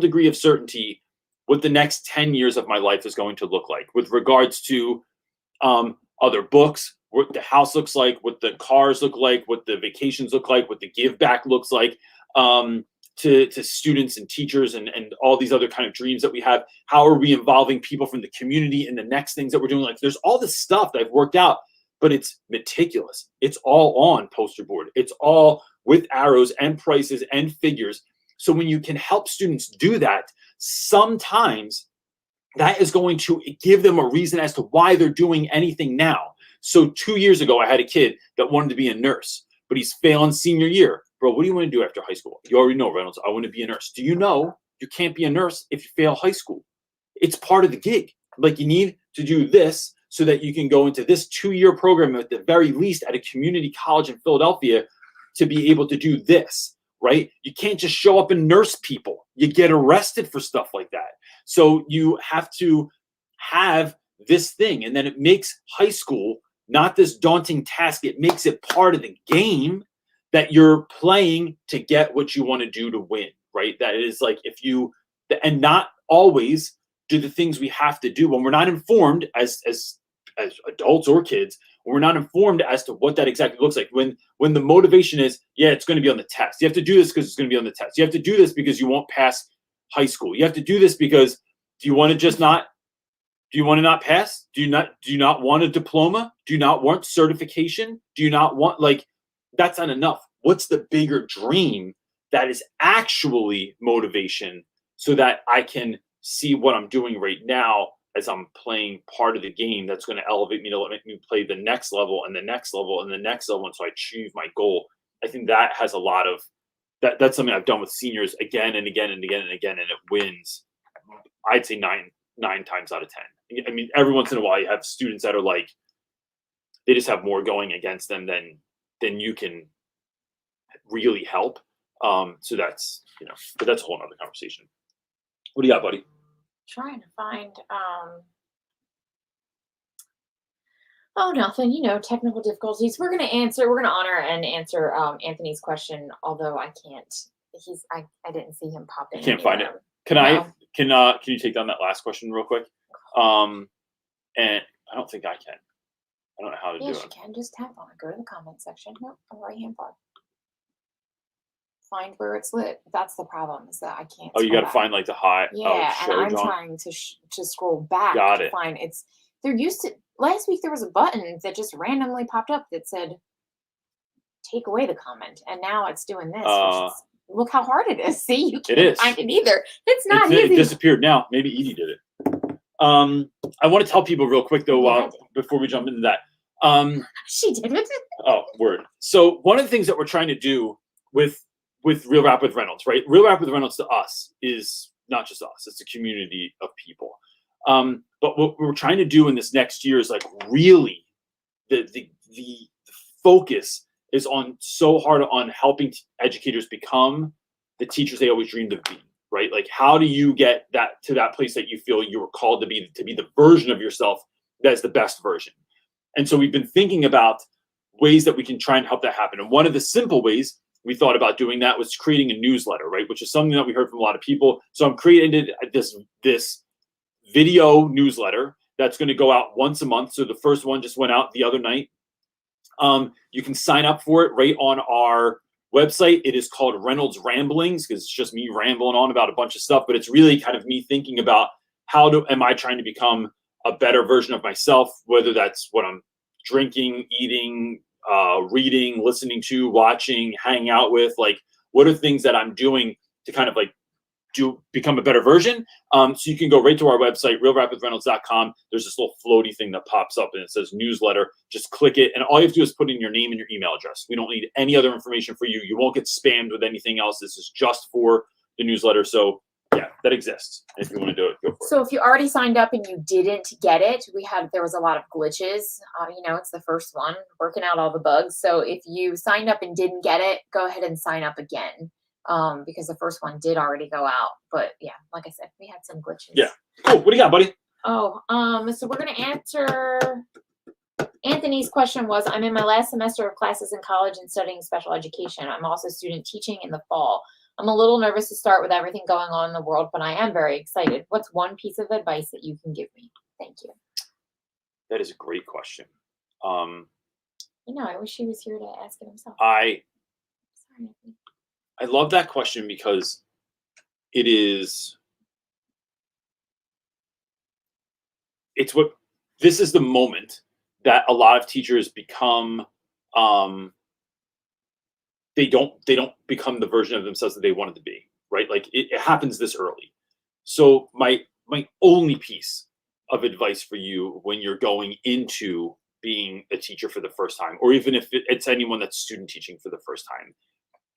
degree of certainty, what the next 10 years of my life is going to look like with regards to other books, what the house looks like, what the cars look like, what the vacations look like, what the give back looks like. to students and teachers and all these other kind of dreams that we have? How are we involving people from the community in the next things that we're doing? Like, there's all this stuff that I've worked out, but it's meticulous. It's all on poster board. It's all with arrows and prices and figures. So when you can help students do that, sometimes that is going to give them a reason as to why they're doing anything now. So 2 years ago, I had a kid that wanted to be a nurse, but he's failing senior year. Bro, what do you want to do after high school? You already know, Reynolds, I want to be a nurse. Do you know you can't be a nurse if you fail high school? It's part of the gig. Like, you need to do this so that you can go into this 2-year program at the very least at a community college in Philadelphia to be able to do this, right? You can't just show up and nurse people. You get arrested for stuff like that. So you have to have this thing, and then it makes high school not this daunting task. It makes it part of the game that you're playing to get what you want to do to win, right? That is like, if you, and not always do the things we have to do when we're not informed as adults or kids, when we're not informed as to what that exactly looks like. When the motivation is, yeah, it's going to be on the test. You have to do this because it's going to be on the test. You have to do this because you won't pass high school. You have to do this because do you want to not pass? Do you not want a diploma? Do you not want certification? Do you not want, like, that's not enough. What's the bigger dream that is actually motivation so that I can see what I'm doing right now as I'm playing part of the game that's going to elevate me to let me play the next level and the next level and the next level until I achieve my goal. I think that has a lot of that's something I've done with seniors again and again and again and again, and it wins. I'd say nine times out of 10. I mean, every once in a while you have students that are like, they just have more going against them than you can really help. So that's, but that's a whole nother conversation. What do you got, buddy?
Trying to find nothing, technical difficulties. We're gonna honor and answer Anthony's question, although I can't. I didn't see him pop in.
You can't find it.
No.
Can you take down that last question real quick? And I don't think I can. I don't know how to do it.
Yes, you can. Just tap on it. Go to the comment section. Nope, on the right-hand bar. Find where it's lit. That's the problem, is that I can't.
Oh, you got to find like the high.
Yeah,
and
I'm trying to scroll back
Got
to
it.
find it's. There used to last week there was a button that just randomly popped up that said take away the comment, and now it's doing this. Look how hard it is. See, you can't find it either. It's not easy.
It disappeared now. Maybe Edie did it. I want to tell people real quick though, before we jump into that.
She did it.
Oh, word. So one of the things that we're trying to do with Real Rap with Reynolds, right? Real Rap with Reynolds to us is not just us; it's a community of people. But what we're trying to do in this next year is like really the focus is on so hard on helping educators become the teachers they always dreamed of being, right? Like, how do you get that to that place that you feel you were called to be the version of yourself that is the best version? And so we've been thinking about ways that we can try and help that happen. And one of the simple ways we thought about doing that was creating a newsletter, right? Which is something that we heard from a lot of people. So I'm creating this video newsletter that's going to go out once a month. So the first one just went out the other night. You can sign up for it right on our website. It is called Reynolds Ramblings because it's just me rambling on about a bunch of stuff, but it's really kind of me thinking about am I trying to become a better version of myself, whether that's what I'm drinking, eating, reading, listening to, watching, hanging out with, like, what are things that I'm doing to kind of like become a better version. So you can go right to our website, realrapwithreynolds.com. There's this little floaty thing that pops up and it says newsletter. Just click it. And all you have to do is put in your name and your email address. We don't need any other information for you. You won't get spammed with anything else. This is just for the newsletter. So yeah, that exists. If you want to do it, go for it.
So if you already signed up and you didn't get it, there was a lot of glitches. It's the first one, working out all the bugs. So if you signed up and didn't get it, go ahead and sign up again. Because the first one did already go out. But yeah, like I said, we had some glitches.
Yeah. Cool. What do you got, buddy?
So we're going to answer Anthony's question was, I'm in my last semester of classes in college and studying special education. I'm also student teaching in the fall. I'm a little nervous to start with everything going on in the world, but I am very excited. What's one piece of advice that you can give me? Thank you.
That is a great question.
I wish he was here to ask it himself.
Sorry,
Anthony.
I love that question because it's this is the moment that a lot of teachers become, they don't become the version of themselves that they wanted to be, right? Like it happens this early. So my only piece of advice for you when you're going into being a teacher for the first time, or even if it's anyone that's student teaching for the first time,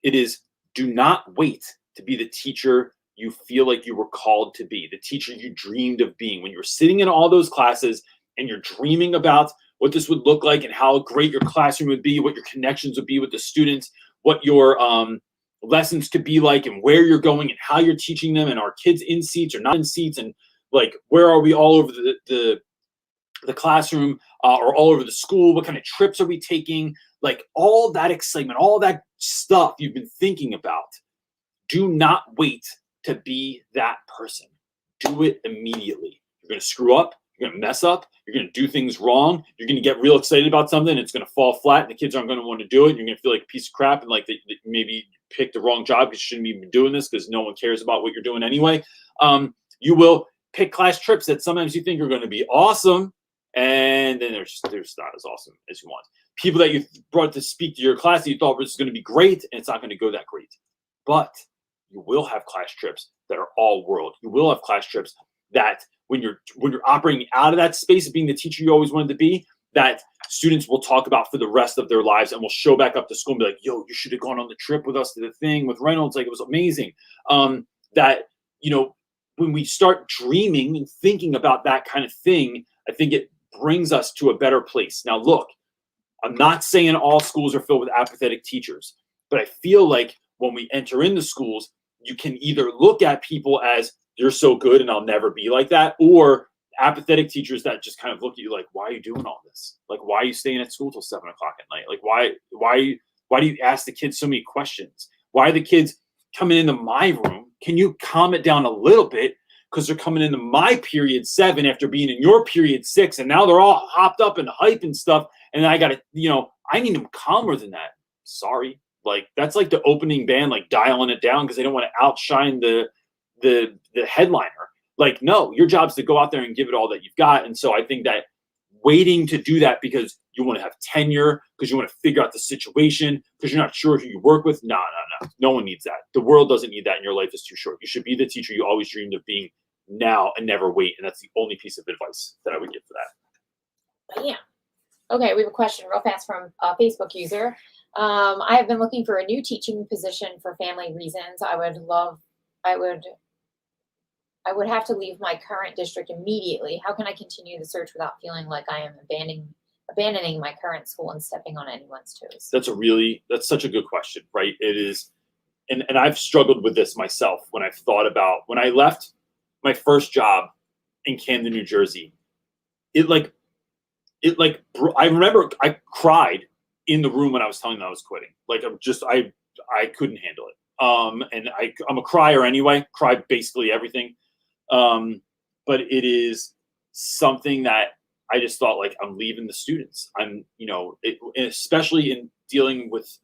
it is, do not wait to be the teacher you feel like you were called to be, the teacher you dreamed of being. When you're sitting in all those classes and you're dreaming about what this would look like and how great your classroom would be, what your connections would be with the students, what your lessons could be like, and where you're going and how you're teaching them, and are kids in seats or not in seats, and like where are we all over the classroom or all over the school, what kind of trips are we taking, like all that excitement, all that stuff you've been thinking about. Do not wait to be that person. Do it immediately. You're going to screw up, you're going to mess up, you're going to do things wrong, you're going to get real excited about something, and it's going to fall flat, and the kids aren't going to want to do it, and you're going to feel like a piece of crap, and like maybe you picked the wrong job because you shouldn't even be doing this because no one cares about what you're doing anyway. You will pick class trips that sometimes you think are going to be awesome, and then they're not as awesome as you want. People that you brought to speak to your class that you thought was going to be great, and it's not going to go that great. But you will have class trips that are all world. You will have class trips that when you're operating out of that space of being the teacher you always wanted to be, that students will talk about for the rest of their lives, and will show back up to school and be like, yo, you should have gone on the trip with us to the thing with Reynolds. Like, it was amazing. That, you know, when we start dreaming and thinking about that kind of thing, I think it brings us to a better place. Now, look, I'm not saying all schools are filled with apathetic teachers, but I feel like when we enter into schools, you can either look at people as, you're so good and I'll never be like that, or apathetic teachers that just kind of look at you like, why are you doing all this? Like, why are you staying at school till 7 o'clock at night? Like, why do you ask the kids so many questions? Why are the kids coming into my room? Can you calm it down a little bit? Because they're coming into my period 7 after being in your period 6, and now they're all hopped up and hype and stuff. And I gotta, I need them calmer than that. Sorry. Like, that's like the opening band, like dialing it down because they don't want to outshine the headliner. Like, no, your job's to go out there and give it all that you've got. And so I think that waiting to do that because you want to have tenure, because you want to figure out the situation, because you're not sure who you work with, no. No one needs that. The world doesn't need that, and your life is too short. You should be the teacher you always dreamed of being now and never wait. And that's the only piece of advice that I would give for that.
Yeah. Okay, we have a question real fast from a Facebook user. I have been looking for a new teaching position for family reasons. I would have to leave my current district immediately. How can I continue the search without feeling like I am abandoning my current school and stepping on anyone's toes?
That's such a good question, right? It is, and I've struggled with this myself when I've thought about, when I left my first job in Camden, New Jersey, I remember I cried in the room when I was telling them I was quitting. Like, I couldn't handle it. And I'm a crier anyway, cry basically everything. But it is something that I just thought, like, I'm leaving the students. Especially in dealing with,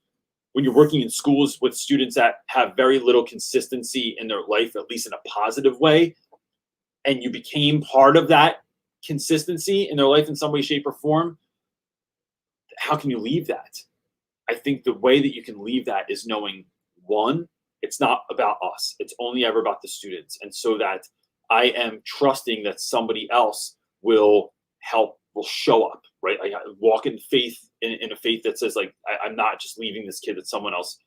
when you're working in schools with students that have very little consistency in their life, at least in a positive way, and you became part of that consistency in their life in some way, shape, or form, how can you leave that? I think the way that you can leave that is knowing, one, it's not about us. It's only ever about the students. And so that I am trusting that somebody else will help, will show up, right? I walk in faith, in a faith that says, like, I'm not just leaving this kid with someone else.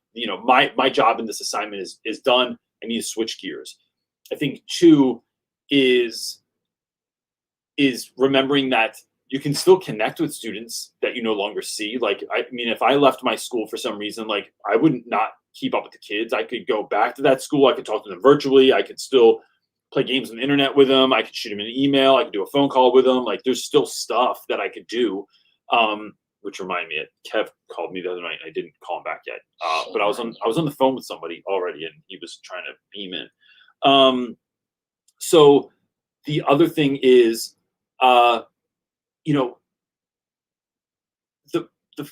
My job in this assignment is done. I need to switch gears. I think 2 is remembering that you can still connect with students that you no longer see. Like, I mean, if I left my school for some reason, like, I wouldn't not keep up with the kids. I could go back to that school. I could talk to them virtually. I could still play games on the internet with them. I could shoot them an email. I could do a phone call with them. Like, there's still stuff that I could do. Which reminded me, Kev called me the other night. I didn't call him back yet. But I was on the phone with somebody already, and he was trying to beam in. So the other thing is, the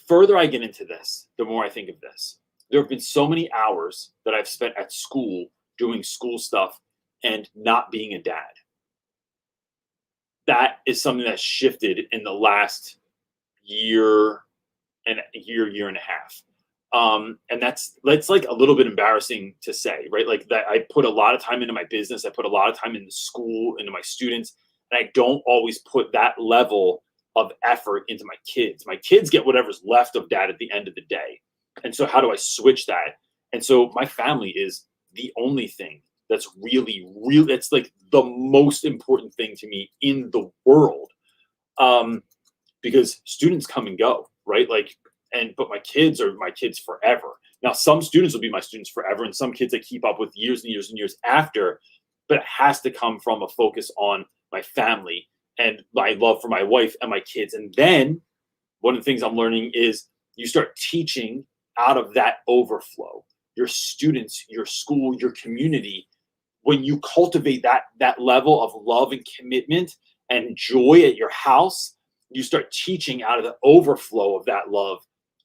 further I get into this, the more I think of this. There have been so many hours that I've spent at school doing school stuff and not being a dad. That is something that's shifted in the last year and a half. And that's like a little bit embarrassing to say, right? Like that I put a lot of time into my business. I put a lot of time into school, into my students, and I don't always put that level of effort into my kids. My kids get whatever's left of dad at the end of the day. And so how do I switch that? And so my family is the only thing that's really, it's like the most important thing to me in the world. Because students come and go, right? Like, but my kids are my kids forever. Now, some students will be my students forever, and some kids I keep up with years and years and years after, but it has to come from a focus on my family and my love for my wife and my kids. And then one of the things I'm learning is you start teaching out of that overflow. Your students, your school, your community, when you cultivate that level of love and commitment and joy at your house, you start teaching out of the overflow of that love.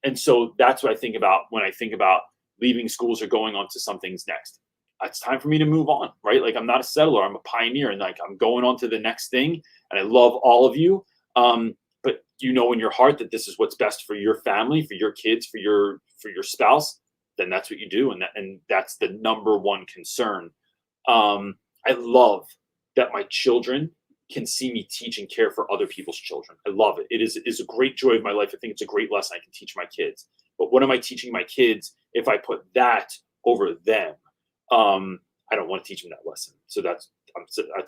And so that's what I think about when I think about leaving schools or going on to something's next. It's time for me to move on, right? Like I'm not a settler, I'm a pioneer, and like I'm going on to the next thing. And I love all of you. But you know in your heart that this is what's best for your family, for your kids, for your spouse, then that's what you do. And that's the number one concern. I love that my children can see me teach and care for other people's children. I love it. It is a great joy of my life. I think it's a great lesson I can teach my kids. But what am I teaching my kids if I put that over them? I don't want to teach them that lesson. So that's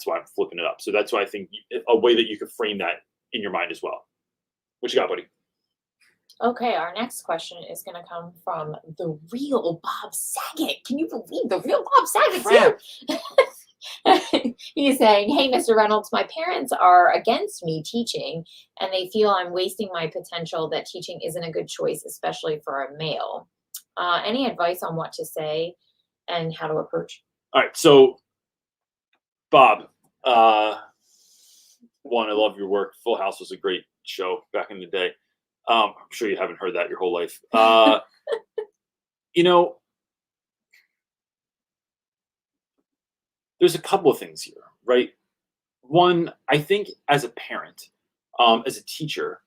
why I'm flipping it up. So that's why I think a way that you could frame that in your mind as well. What you got, buddy?
Okay, our next question is going to come from the real Bob Saget. Can you believe the real Bob Saget's here? He's saying, hey, Mr. Reynolds, my parents are against me teaching, and they feel I'm wasting my potential, that teaching isn't a good choice, especially for a male. Any advice on what to say and how to approach?
All right, so Bob, one, I love your work. Full House was a great show back in the day. I'm sure you haven't heard that your whole life. There's a couple of things here, right? One, I think as a parent, as a teacher,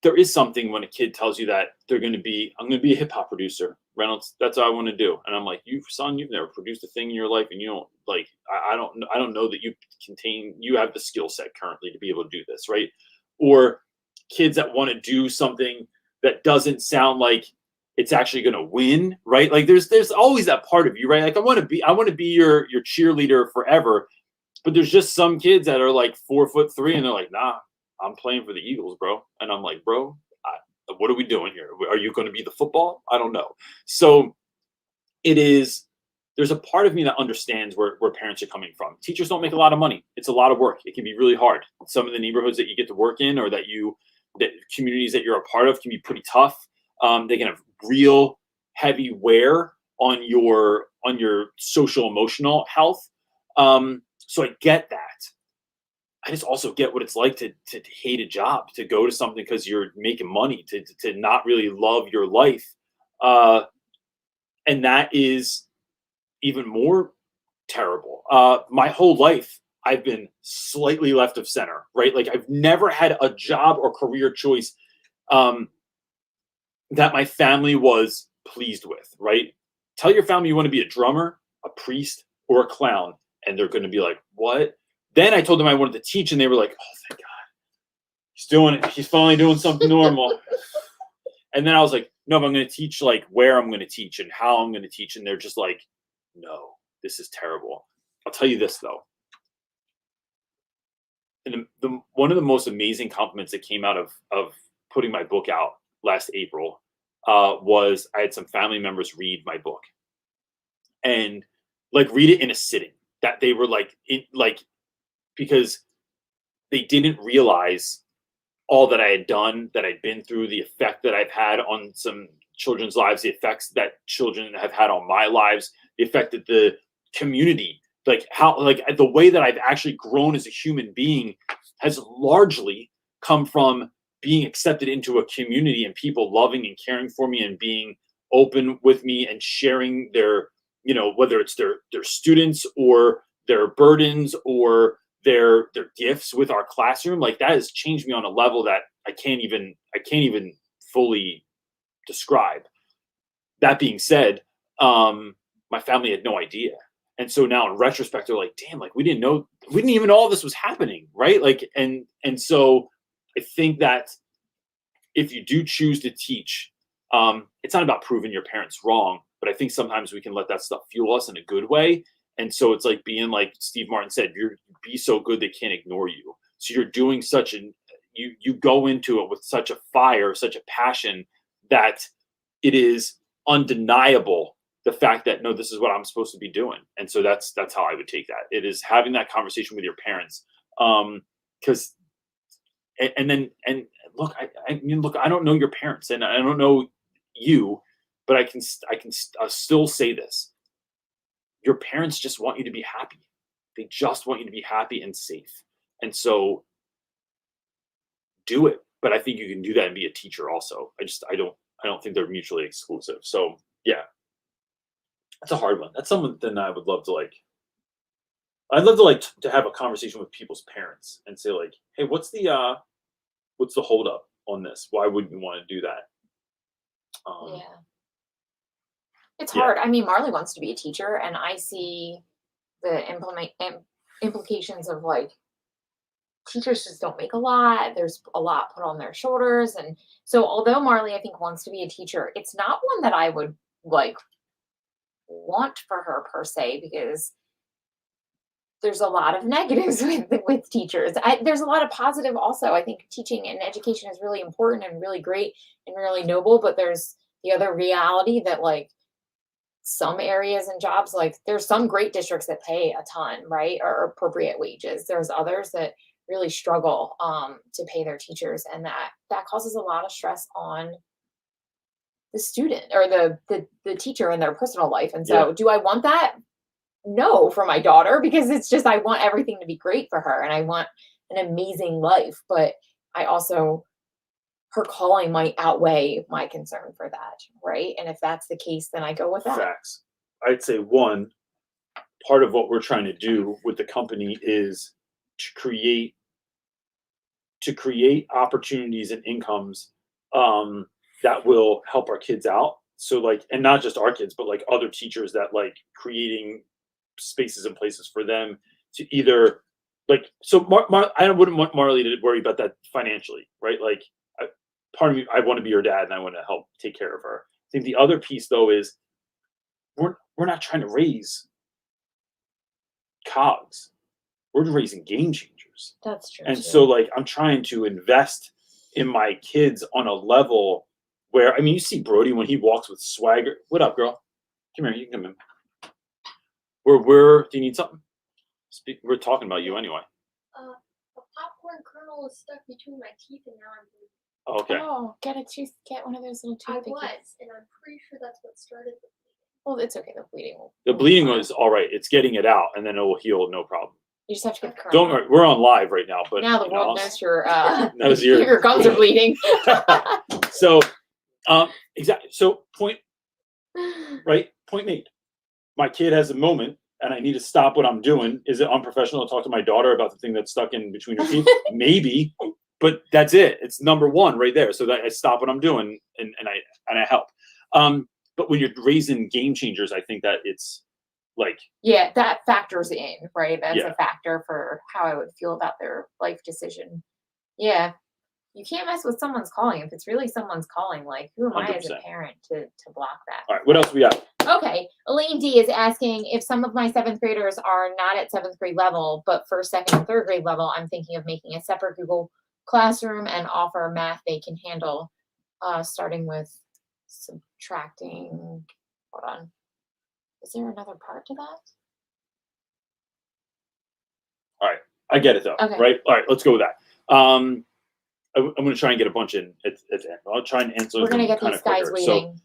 there is something when a kid tells you that I'm going to be a hip hop producer, Reynolds. That's what I want to do. And I'm like, you've never produced a thing in your life, and you don't like. I don't know that you have the skill set currently to be able to do this, right? Or kids that want to do something that doesn't sound like it's actually going to win, right? Like there's always that part of you, right? Like I want to be your cheerleader forever, but there's just some kids that are like 4'3" and they're like, nah, I'm playing for the Eagles, bro. And I'm like, bro, what are we doing here? Are you going to be the football? I don't know. So there's a part of me that understands where parents are coming from. Teachers don't make a lot of money. It's a lot of work. It can be really hard. Some of the neighborhoods that you get to work in or that communities that you're a part of can be pretty tough. They can have real heavy wear on your social emotional health. So I get that. I just also get what it's like to hate a job, to go to something because you're making money, to not really love your life. And that is even more terrible. My whole life, I've been slightly left of center, right? Like I've never had a job or career choice that my family was pleased with, right? Tell your family you want to be a drummer, a priest, or a clown, and they're going to be like, what? Then I told them I wanted to teach, and they were like, oh, thank God. He's doing it. He's finally doing something normal. And then I was like, no, but I'm going to teach like where I'm going to teach and how I'm going to teach. And they're just like, no, this is terrible. I'll tell you this, though. And one of the most amazing compliments that came out of putting my book out last April was I had some family members read my book and like read it in a sitting, that they were like, because they didn't realize all that I had done, that I'd been through, the effect that I've had on some children's lives, the effects that children have had on my lives, the effect that the community, like how, like the way that I've actually grown as a human being has largely come from being accepted into a community and people loving and caring for me and being open with me and sharing their, you know, whether it's their students or their burdens or their gifts with our classroom, like that has changed me on a level that I can't even fully describe. That being said, my family had no idea. And so now in retrospect, they're like, damn, like we didn't even know all this was happening. Right. Like, and so I think that if you do choose to teach, it's not about proving your parents wrong, but I think sometimes we can let that stuff fuel us in a good way. And so it's like being like Steve Martin said, be so good they can't ignore you. So you're doing you go into it with such a fire, such a passion that it is undeniable the fact that, no, this is what I'm supposed to be doing. And so that's how I would take that. It is having that conversation with your parents. Because look, I mean, look, I don't know your parents and I don't know you, but I can still say this. Your parents just want you to be happy. They just want you to be happy and safe. And so do it. But I think you can do that and be a teacher also. I don't think they're mutually exclusive. So yeah, that's a hard one. That's something I would love to like. I'd love to like to have a conversation with people's parents and say like, hey, what's the holdup on this? Why wouldn't you want to do that?
Yeah. It's hard. I mean, Marley wants to be a teacher, and I see the implications of like teachers just don't make a lot. There's a lot put on their shoulders. And so although Marley, I think, wants to be a teacher, it's not one that I would like want for her per se, because there's a lot of negatives with teachers. There's a lot of positive also. I think teaching and education is really important and really great and really noble, but there's the other reality that like some areas and jobs, like there's some great districts that pay a ton, right, or appropriate wages. There's others that really struggle to pay their teachers, and that causes a lot of stress on the student or the teacher in their personal life. And so do I want that? No, for my daughter, because it's just, I want everything to be great for her and I want an amazing life, but I also, her calling might outweigh my concern for that, right? And if that's the case, then I go with that.
Facts. I'd say one part of what we're trying to do with the company is to create opportunities and incomes that will help our kids out. So like, and not just our kids, but like other teachers, that like creating spaces and places for them to either like, so I wouldn't want Marley to worry about that financially, right? Like part of me, I want to be her dad and I want to help take care of her. I think the other piece though is we're not trying to raise cogs. We're raising game changers.
That's true.
And so like, I'm trying to invest in my kids on a level where, I mean, you see Brody when he walks with swagger. What up, girl? Come here, you can come in. Do you need something? We're talking about you anyway.
A popcorn kernel is stuck between my teeth and now I'm bleeding.
Okay.
Oh, get one of those little
I
toothpicks.
was, and I'm pretty sure that's what started the bleeding.
Well, it's okay. The bleeding
The bleeding was all right. It's getting it out, and then it will heal, no problem.
You just have to get the current.
Don't worry, we're on live right now, but
Now the world knows your
your
gums are bleeding.
So, exactly. So point made. My kid has a moment, and I need to stop what I'm doing. Is it unprofessional to talk to my daughter about the thing that's stuck in between her teeth? Maybe, but that's it. It's number one right there. So that I stop what I'm doing and I help. But when you're raising game changers, I think that it's like,
yeah, that factors in, right? That's a factor for how I would feel about their life decision. Yeah. You can't mess with someone's calling. If it's really someone's calling, like who am 100%. I as a parent to block that?
All right, what else we got?
Okay, Elaine D is asking if some of my 7th graders are not at 7th grade level, but for 2nd and 3rd grade level, I'm thinking of making a separate Google Classroom and offer math they can handle, starting with subtracting. Hold on. Is there another part to that?
All right, I get it though.
Okay.
Right. All right, let's go with that. I'm going to try and get a bunch in. I'll try and answer.
We're going to get these guys waiting.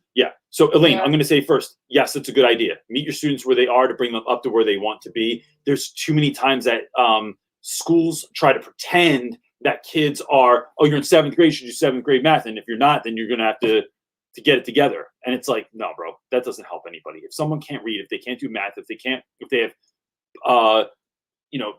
So Elaine, I'm going to say first, yes, it's a good idea. Meet your students where they are to bring them up to where they want to be. There's too many times that schools try to pretend that kids are, oh, you're in 7th grade, you should do 7th grade math. And if you're not, then you're going to have to to get it together. And it's like, no, bro, that doesn't help anybody. If someone can't read, if they can't do math, if they have, you know,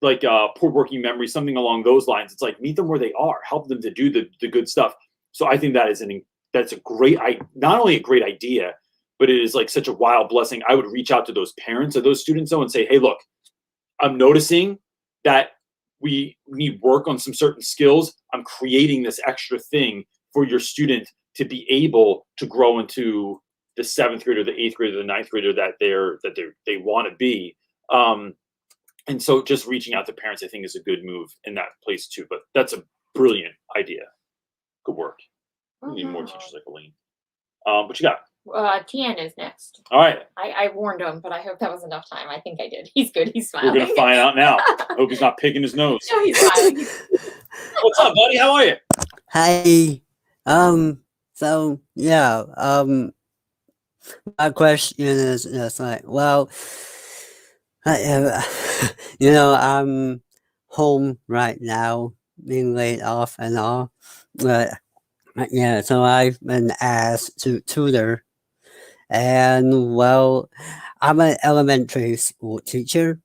like poor working memory, something along those lines, it's like, meet them where they are, help them to do the good stuff. So I think that's a great, not only a great idea, but it is like such a wild blessing. I would reach out to those parents of those students though and say, hey, look, I'm noticing that we need work on some certain skills. I'm creating this extra thing for your student to be able to grow into the 7th grade or the 8th grade or the 9th grader that they want to be. And so just reaching out to parents, I think, is a good move in that place too. But that's a brilliant idea. Good work. We need more teachers like Elaine. What you got?
Tian is next.
All right.
I warned him, but I hope that was enough time. I think I did. He's good. He's smiling.
We're going to find out now. Hope he's not picking his nose.
No, he's smiling.
What's up, buddy? How are you?
Hi. So yeah. My question is just like, well, I'm home right now, being laid off and all, but yeah. So I've been asked to tutor, and well, I'm an elementary school teacher,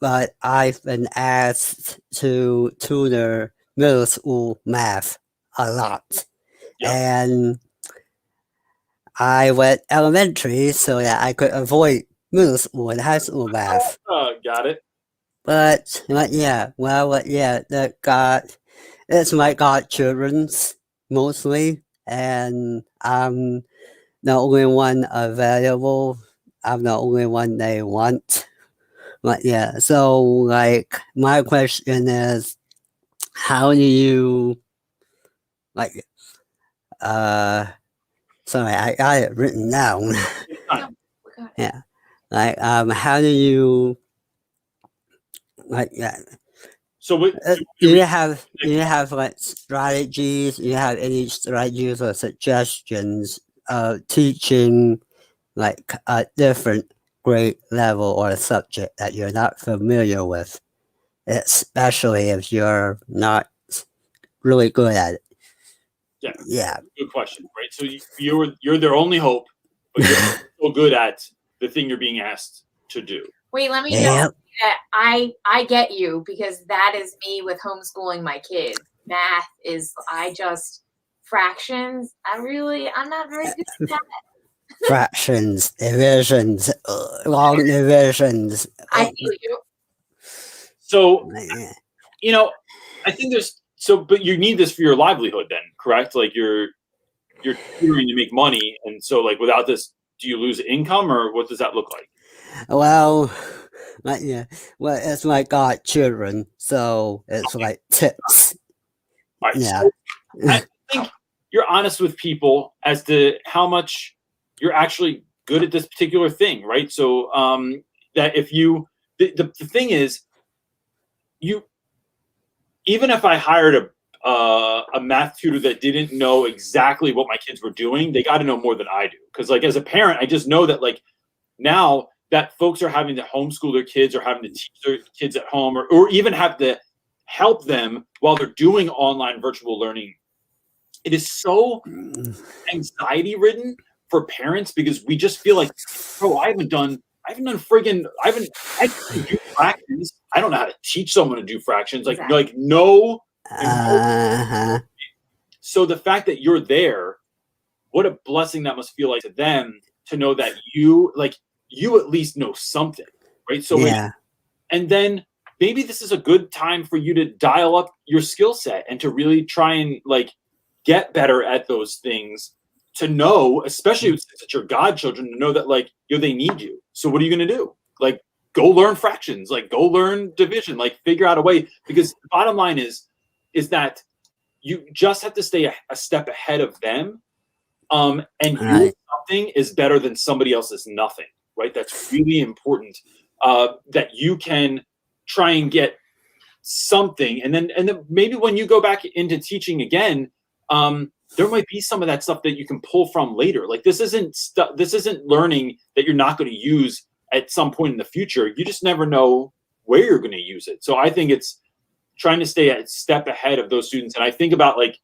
but I've been asked to tutor middle school math a lot.
Yep.
And I went elementary so that I could avoid middle school and high school math.
Got it.
But it's my godchildren's mostly, and I'm the only one available. I'm the only one they want. But yeah, so like my question is, how do you sorry, I got it written down. Yeah. Like how do you
So what
do you have like strategies? Do you have any strategies or suggestions of teaching like a different grade level or a subject that you're not familiar with, especially if you're not really good at it? Yeah.
Good question, right? So you're their only hope, but you're so good at the thing you're being asked to do.
Wait, let me know that I get you, because that is me with homeschooling my kids. Math is fractions. I'm not very good at that.
Fractions, divisions, long divisions.
I feel you.
So I think but you need this for your livelihood then, correct? Like you're tutoring to make money, and so like without this, do you lose income, or what does that look like?
Well, it's my godchildren, so it's like tips.
All right,
Yeah.
so I think you're honest with people as to how much you're actually good at this particular thing, right? So that if the thing is, even if I hired a math tutor that didn't know exactly what my kids were doing, they got to know more than I do. Because like as a parent, I just know that like now that folks are having to homeschool their kids or having to teach their kids at home, or even have to help them while they're doing online virtual learning, it is so anxiety ridden for parents, because we just feel like, bro, I haven't done I can do fractions. I don't know how to teach someone to do fractions. Like,
Exactly.
like no.
Uh-huh.
So the fact that you're there, what a blessing that must feel like to them to know that you at least know something, right? So
Yeah.
and then maybe this is a good time for you to dial up your skill set and to really try and like get better at those things, to know, especially since it's your godchildren, to know that like, they need you. So what are you going to do? Like, go learn fractions, like go learn division, like figure out a way, because the bottom line is that you just have to stay a step ahead of them. And
Right.
your something is better than somebody else's nothing, right? That's really important, that you can try and get something. And then maybe when you go back into teaching again, there might be some of that stuff that you can pull from later. Like this isn't learning that you're not going to use at some point in the future. You just never know where you're going to use it. So I think it's trying to stay a step ahead of those students. And I think about like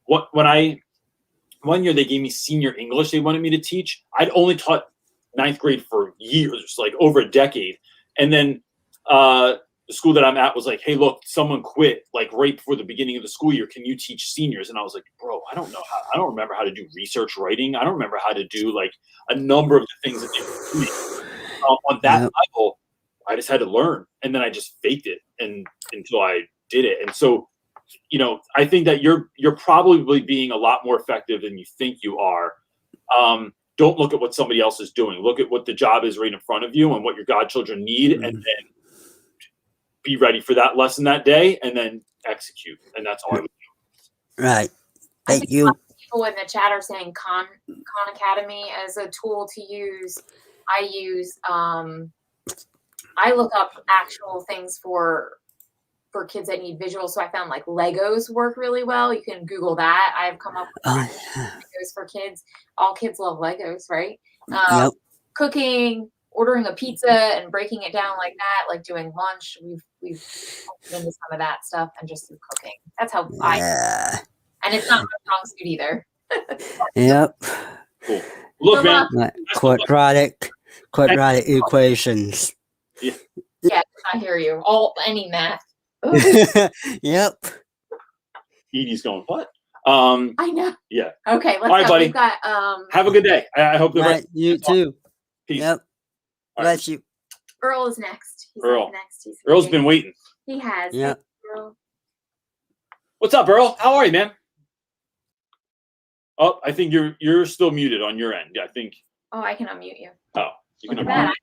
one year they gave me senior English they wanted me to teach. I'd only taught ninth grade for years, like over a decade. And then the school that I'm at was like, hey, look, someone quit like right before the beginning of the school year. Can you teach seniors? And I was like, bro, I don't remember how to do research writing. I don't remember how to do like a number of the things that they were doing. On that level, I just had to learn. And then I just faked it until I did it. And so, you know, I think that you're probably being a lot more effective than you think you are. Don't look at what somebody else is doing. Look at what the job is right in front of you and what your godchildren need, and then be ready for that lesson that day, and then execute. And that's all I would do.
Right.
I
Thank
think
you.
a lot of people in the chat are saying Khan Academy as a tool to use. I look up actual things for kids that need visuals. So I found like Legos work really well. You can Google that. I've come up with Legos for kids. All kids love Legos, right?
Yep.
Cooking, ordering a pizza and breaking it down like that, like doing lunch. We've into some of that stuff and just through cooking. That's how
Yeah.
and it's not my strong suit either.
Yep.
Cool. Look, man.
Like quadratic equations.
Yeah, I hear you. Any math.
Yep.
Edie's going, what?
I know.
Yeah.
Okay, let's
All right,
go.
buddy.
We've got
Have a good day. I hope the
Right,
rest.
you too.
Peace.
Yep.
All right.
Bless you.
Earl is next. He's
Earl.
up next. He's
Earl's
waiting.
been waiting.
He has.
Yeah.
Earl.
What's up, Earl? How are you, man? Oh, I think you're still muted on your end. Yeah, I think.
Oh, I can unmute you.
Oh, you can
Look at
unmute.
that.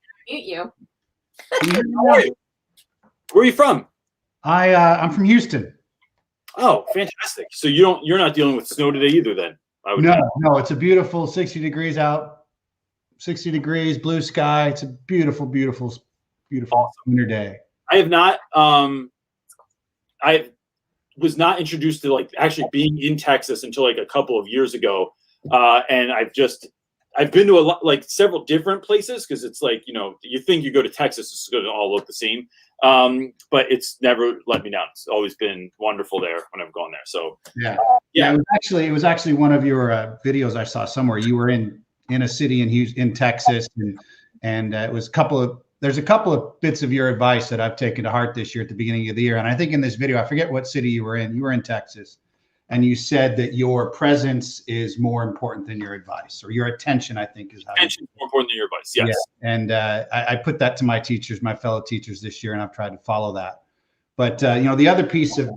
I can unmute you.
How are you? Where are you from?
I'm from Houston.
Oh, fantastic. So you're not dealing with snow today either, then? I would
No, it's a beautiful 60 degrees out, 60 degrees, blue sky. It's a beautiful, beautiful, beautiful
Awesome.
winter day.
I have not. I was not introduced to like actually being in Texas until like a couple of years ago, and I've been to a lot, like several different places because it's like, you know, you think you go to Texas, it's going to all look the same, but it's never let me down. It's always been wonderful there when I've gone there. So
Yeah.
Yeah.
It was actually one of your videos I saw somewhere. You were in a city in Texas, and it was there's a couple of bits of your advice that I've taken to heart this year at the beginning of the year. And I think in this video, I forget what city you were in. You were in Texas, and you said that your presence is more important than your advice, or your attention, I think is how.
Attention is more important than your advice. Yes.
Yeah. And I put that to my teachers, my fellow teachers this year, and I've tried to follow that. But you know, the other piece of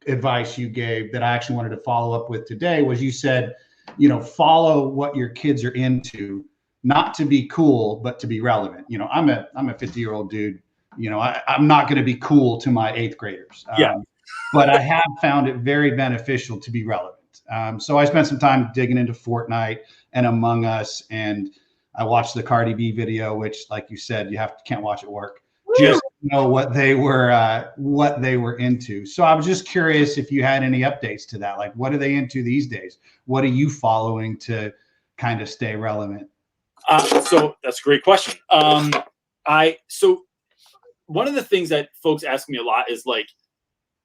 advice you gave that I actually wanted to follow up with today was you said, you know, follow what your kids are into, not to be cool, but to be relevant. You know, I'm a 50-year-old dude. You know, I'm not going to be cool to my 8th graders.
Yeah.
But I have found it very beneficial to be relevant. So I spent some time digging into Fortnite and Among Us, and I watched the Cardi B video, which, like you said, can't watch at work. Just know what they were into. So I was just curious if you had any updates to that. Like, what are they into these days? What are you following to kind of stay relevant?
So that's a great question. So one of the things that folks ask me a lot is like,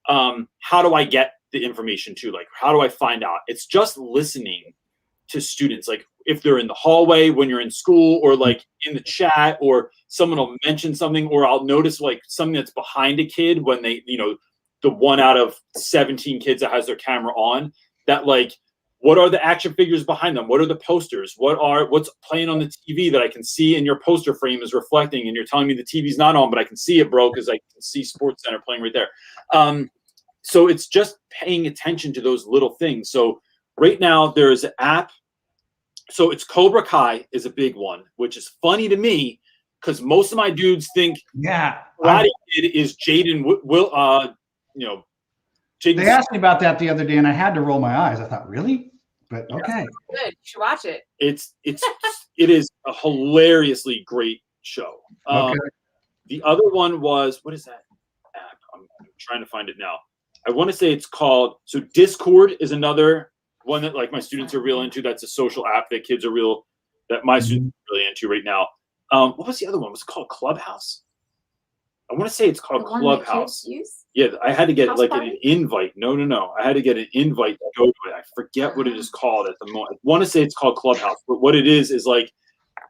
how do I get the information to, like, how do I find out? It's just listening to students, like if they're in the hallway when you're in school, or like in the chat, or someone will mention something, or I'll notice like something that's behind a kid when they, you know, the 1 out of 17 kids that has their camera on, that like, what are the action figures behind them? What are the posters? What's playing on the TV that I can see in your poster frame is reflecting, and you're telling me the TV's not on, but I can see it, bro, because I can see Sports Center playing right there. So it's just paying attention to those little things. So right now there's an app. So it's Cobra Kai is a big one, which is funny to me because most of my dudes think Karate Kid is Jaden Jaden.
They asked me about that the other day, and I had to roll my eyes. I thought, really? But okay.
Good. You should watch it.
It is a hilariously great show.
Okay.
The other one was, what is that app? I'm trying to find it now. I want to say it's called, so Discord is another one that like my students are real into. That's a social app that that my students are really into right now. What was the other one? Was it called Clubhouse? I want to say it's called
The one that
Clubhouse.
kids use?
Yeah, I had to get
House
like an
party?
invite. No. I had to get an invite to go to it. I forget what it is called at the moment. I want to say it's called Clubhouse, but what it is like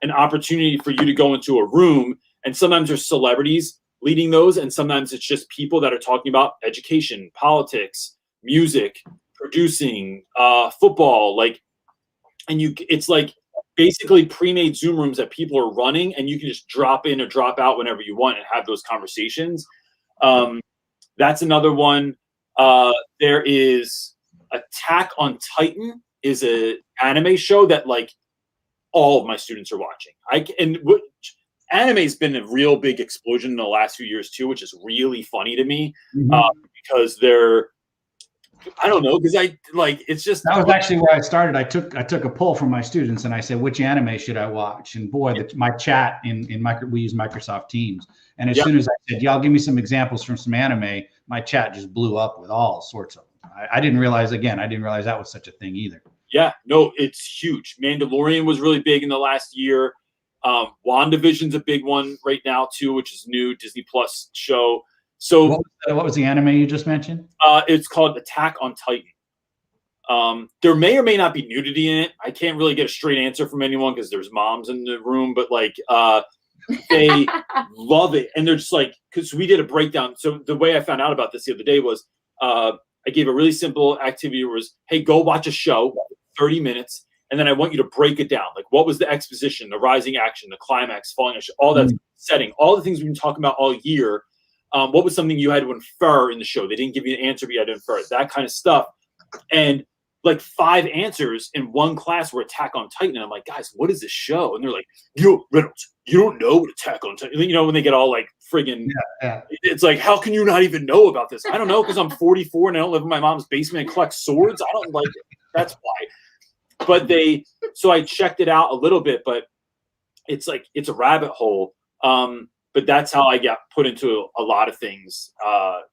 an opportunity for you to go into a room, and sometimes there's celebrities leading those, and sometimes it's just people that are talking about education, politics, music, producing, football, like, and it's like basically pre-made Zoom rooms that people are running, and you can just drop in or drop out whenever you want and have those conversations. That's another one. There is Attack on Titan is a anime show that like all of my students are watching. Anime's been a real big explosion in the last few years too, which is really funny to me because I don't know, because it's just
that was actually where I started. I took a poll from my students and I said, which anime should I watch? And boy, my chat we use Microsoft Teams. And as soon as I said, y'all give me some examples from some anime, my chat just blew up with all sorts of them. I didn't realize that was such a thing either.
Yeah, no, it's huge. Mandalorian was really big in the last year. WandaVision's a big one right now too, which is new Disney Plus show. So
what was the anime you just mentioned?
It's called Attack on Titan. There may or may not be nudity in it. I can't really get a straight answer from anyone because there's moms in the room, but like they love it. And they're just like, because we did a breakdown. So the way I found out about this the other day was I gave a really simple activity was, hey, go watch a show, 30 minutes. And then I want you to break it down. Like, what was the exposition, the rising action, the climax, falling action, all that setting, all the things we've been talking about all year. What was something you had to infer in the show? They didn't give you an answer, but you had to infer it, that kind of stuff. And like 5 answers in one class were Attack on Titan. And I'm like, guys, what is this show? And they're like, Reynolds, you don't know what Attack on Titan. You know, when they get all like friggin', it's like, how can you not even know about this? I don't know, because I'm 44 and I don't live in my mom's basement and collect swords. I don't like it. That's why. But so I checked it out a little bit, but it's like, it's a rabbit hole. But that's how I got put into a lot of things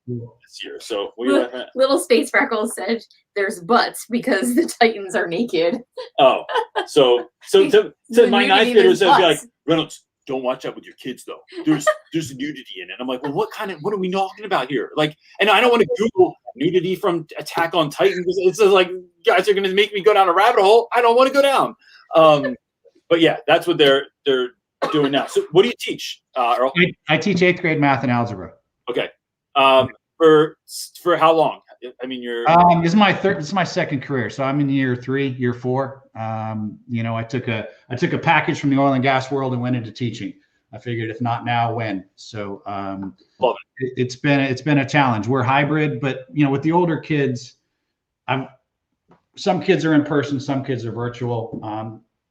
this year. So
Little Space Freckles said there's butts because the Titans are naked.
Oh, so to my ninth graders, they'd be like, Reynolds, don't watch that with your kids though. There's nudity in it. I'm like, well, what are we talking about here? Like, and I don't want to Google nudity from Attack on Titan because it's just like, guys are going to make me go down a rabbit hole. I don't want to go down. But yeah, that's what they're doing now. So what do you teach, Earl?
I teach 8th grade math and algebra.
Okay. For how long? I mean,
this is my second career. So I'm in year 4. You know, I took a package from the oil and gas world and went into teaching. I figured if not now, when? So
love it.
It's been a challenge. We're hybrid, but you know, with the older kids, some kids are in person, some kids are virtual.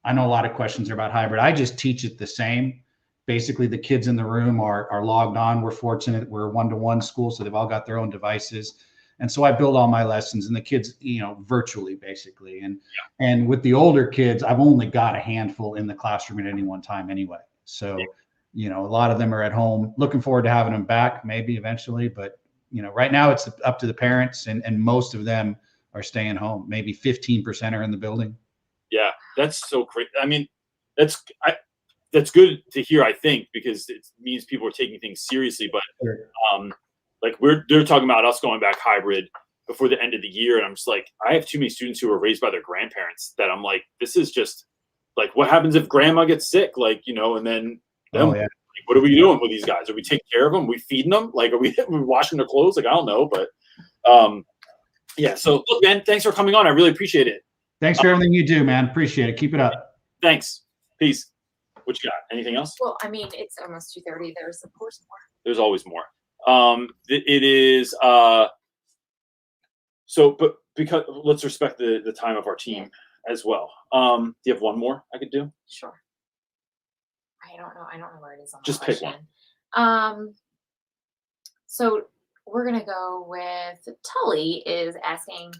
I know a lot of questions are about hybrid. I just teach it the same. Basically, the kids in the room are logged on. We're fortunate. We're a one-to-one school, so they've all got their own devices. And so I build all my lessons and the kids, you know, virtually basically. And with the older kids, I've only got a handful in the classroom at any one time anyway. So, you know, a lot of them are at home. Looking forward to having them back maybe eventually. But, you know, right now it's up to the parents and most of them are staying home. Maybe 15% are in the building.
Yeah, that's so great. I mean, that's good to hear, I think, because it means people are taking things seriously. But like they're talking about us going back hybrid before the end of the year, and I'm just like, I have too many students who were raised by their grandparents that I'm like, this is just like, what happens if grandma gets sick? Like, you know, and then like, what are we doing with these guys? Are we taking care of them? Are we feeding them? Like, are we washing their clothes? Like, I don't know, but yeah. So look, man, thanks for coming on. I really appreciate it.
Thanks for everything you do, man. Appreciate it. Keep it up.
Thanks. Peace. What you got? Anything else?
Well, I mean, it's almost 2:30. There's of course more.
There's always more. It is so, but because let's respect the time of our team as well. Do you have one more I could do?
Sure. I don't know where it is on the
Just pick
question.
one.
So we're gonna go with Tully is asking,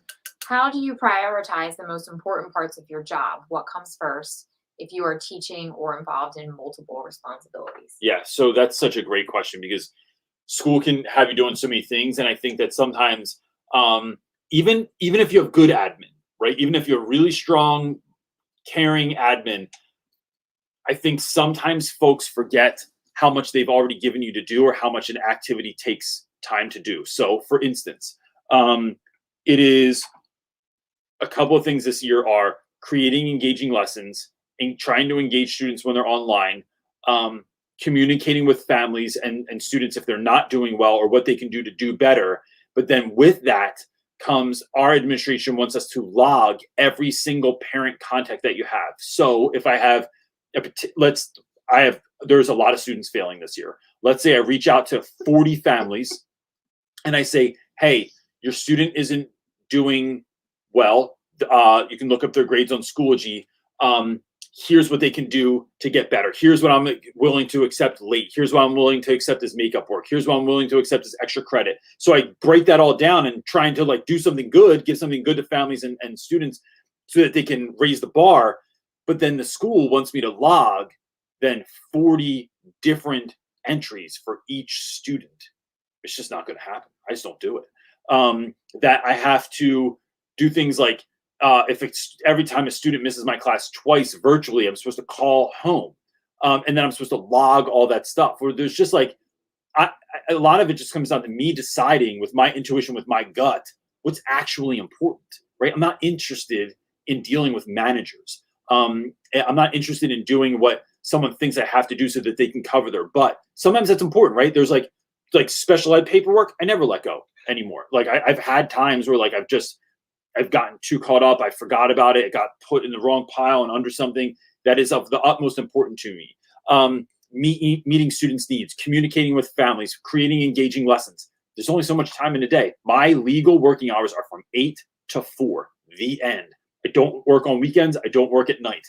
how do you prioritize the most important parts of your job? What comes first if you are teaching or involved in multiple responsibilities?
Yeah, so that's such a great question because school can have you doing so many things, and I think that sometimes even if you have good admin, right? Even if you're really strong, caring admin, I think sometimes folks forget how much they've already given you to do or how much an activity takes time to do. So for instance, it is a couple of things this year are creating engaging lessons and trying to engage students when they're online, communicating with families and students if they're not doing well or what they can do to do better. But then with that comes our administration wants us to log every single parent contact that you have. So if I have, there's a lot of students failing this year. Let's say I reach out to 40 families and I say, hey, your student isn't doing well. You can look up their grades on Schoology. Here's what they can do to get better. Here's what I'm willing to accept late. Here's what I'm willing to accept as makeup work. Here's what I'm willing to accept as extra credit. So I break that all down and trying to like do something good, give something good to families and students so that they can raise the bar. But then the school wants me to log then 40 different entries for each student. It's just not going to happen. I just don't do it. That I have to do things like, if it's every time a student misses my class twice virtually, I'm supposed to call home. And then I'm supposed to log all that stuff. Where there's just like, a lot of it just comes down to me deciding with my intuition, with my gut, what's actually important, right? I'm not interested in dealing with managers. I'm not interested in doing what someone thinks I have to do so that they can cover their butt. Sometimes that's important, right? There's like special ed paperwork. I never let go anymore. Like I've had times where like I've gotten too caught up. I forgot about it. It got put in the wrong pile and under something that is of the utmost importance to me. Meeting students' needs, communicating with families, creating engaging lessons. There's only so much time in a day. My legal working hours are from 8 to 4, the end. I don't work on weekends. I don't work at night.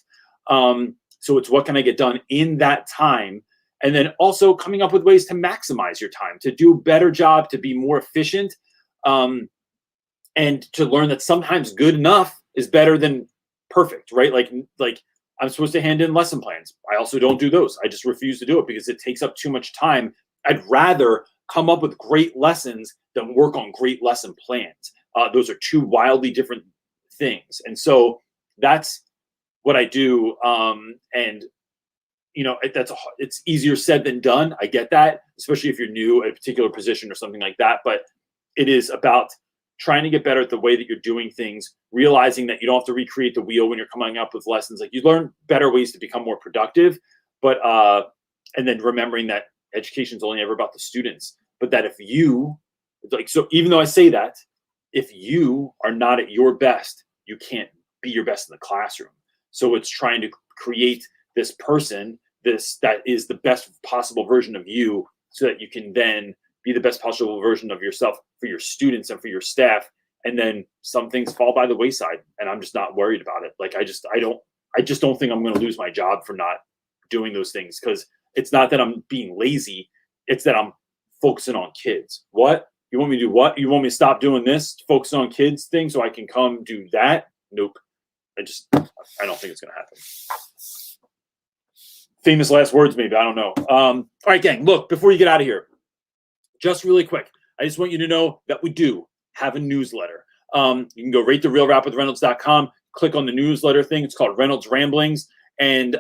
So it's what can I get done in that time? And then also coming up with ways to maximize your time, to do a better job, to be more efficient. And to learn that sometimes good enough is better than perfect, right? Like I'm supposed to hand in lesson plans. I also don't do those. I just refuse to do it because it takes up too much time. I'd rather come up with great lessons than work on great lesson plans. Those are two wildly different things. And so that's what I do. And you know, it's easier said than done. I get that, especially if you're new at a particular position or something like that. But it is about trying to get better at the way that you're doing things, realizing that you don't have to recreate the wheel when you're coming up with lessons. Like you learn better ways to become more productive, but and then remembering that education is only ever about the students. But that if you so even though I say that, if you are not at your best, you can't be your best in the classroom. So it's trying to create this person, that is the best possible version of you, so that you can then be the best possible version of yourself for your students and for your staff. And then some things fall by the wayside, and I'm just not worried about it. Like I just don't think I'm going to lose my job for not doing those things, because it's not that I'm being lazy. It's that I'm focusing on kids. What? You want me to do what? You want me to stop doing this, focus on kids thing so I can come do that? Nope. I don't think it's going to happen. Famous last words, maybe. I don't know. All right, gang, look, before you get out of here, just really quick, I just want you to know that we do have a newsletter. You can go right to realrapwithreynolds.com, click on the newsletter thing. It's called Reynolds Ramblings. And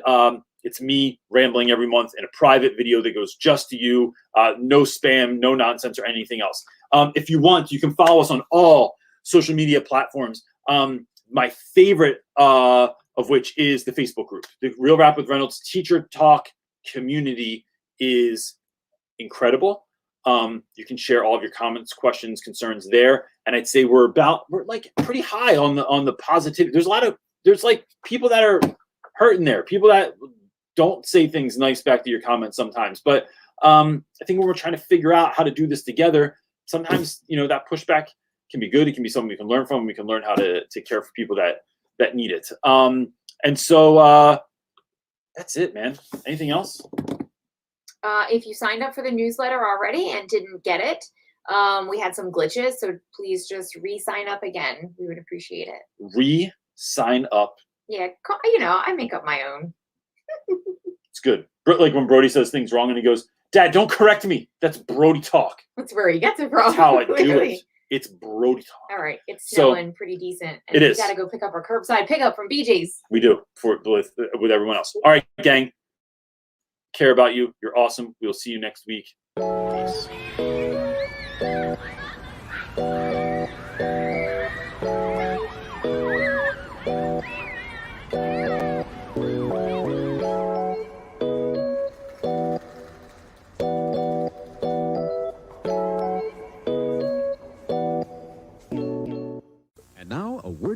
it's me rambling every month in a private video that goes just to you. No spam, no nonsense or anything else. If you want, you can follow us on all social media platforms. My favorite of which is the Facebook group. The Real Rap with Reynolds Teacher Talk community is incredible. You can share all of your comments, questions, concerns there. And I'd say we're like pretty high on the positivity. There's like people that are hurting there, people that don't say things nice back to your comments sometimes. But I think when we're trying to figure out how to do this together, sometimes, you know, that pushback can be good. It can be something we can learn from. We can learn how to care for people that need it. And so that's it, man. Anything else?
If you signed up for the newsletter already and didn't get it, we had some glitches, so please just re-sign up again. We would appreciate it.
Re-sign up.
Yeah, you know, I make up my own.
It's good. Like when Brody says things wrong and he goes, "Dad, don't correct me. That's Brody talk."
That's where he gets it from.
That's how I do it. It's Brody talk.
All right, it's snowing pretty decent. And
it is.
We got to go pick up our curbside pickup from BJ's.
We do with everyone else. All right, gang. Care about you. You're awesome. We'll see you next week. Peace.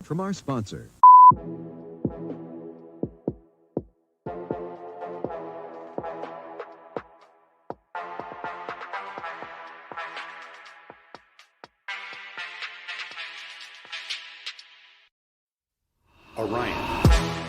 from our sponsor.
Orion.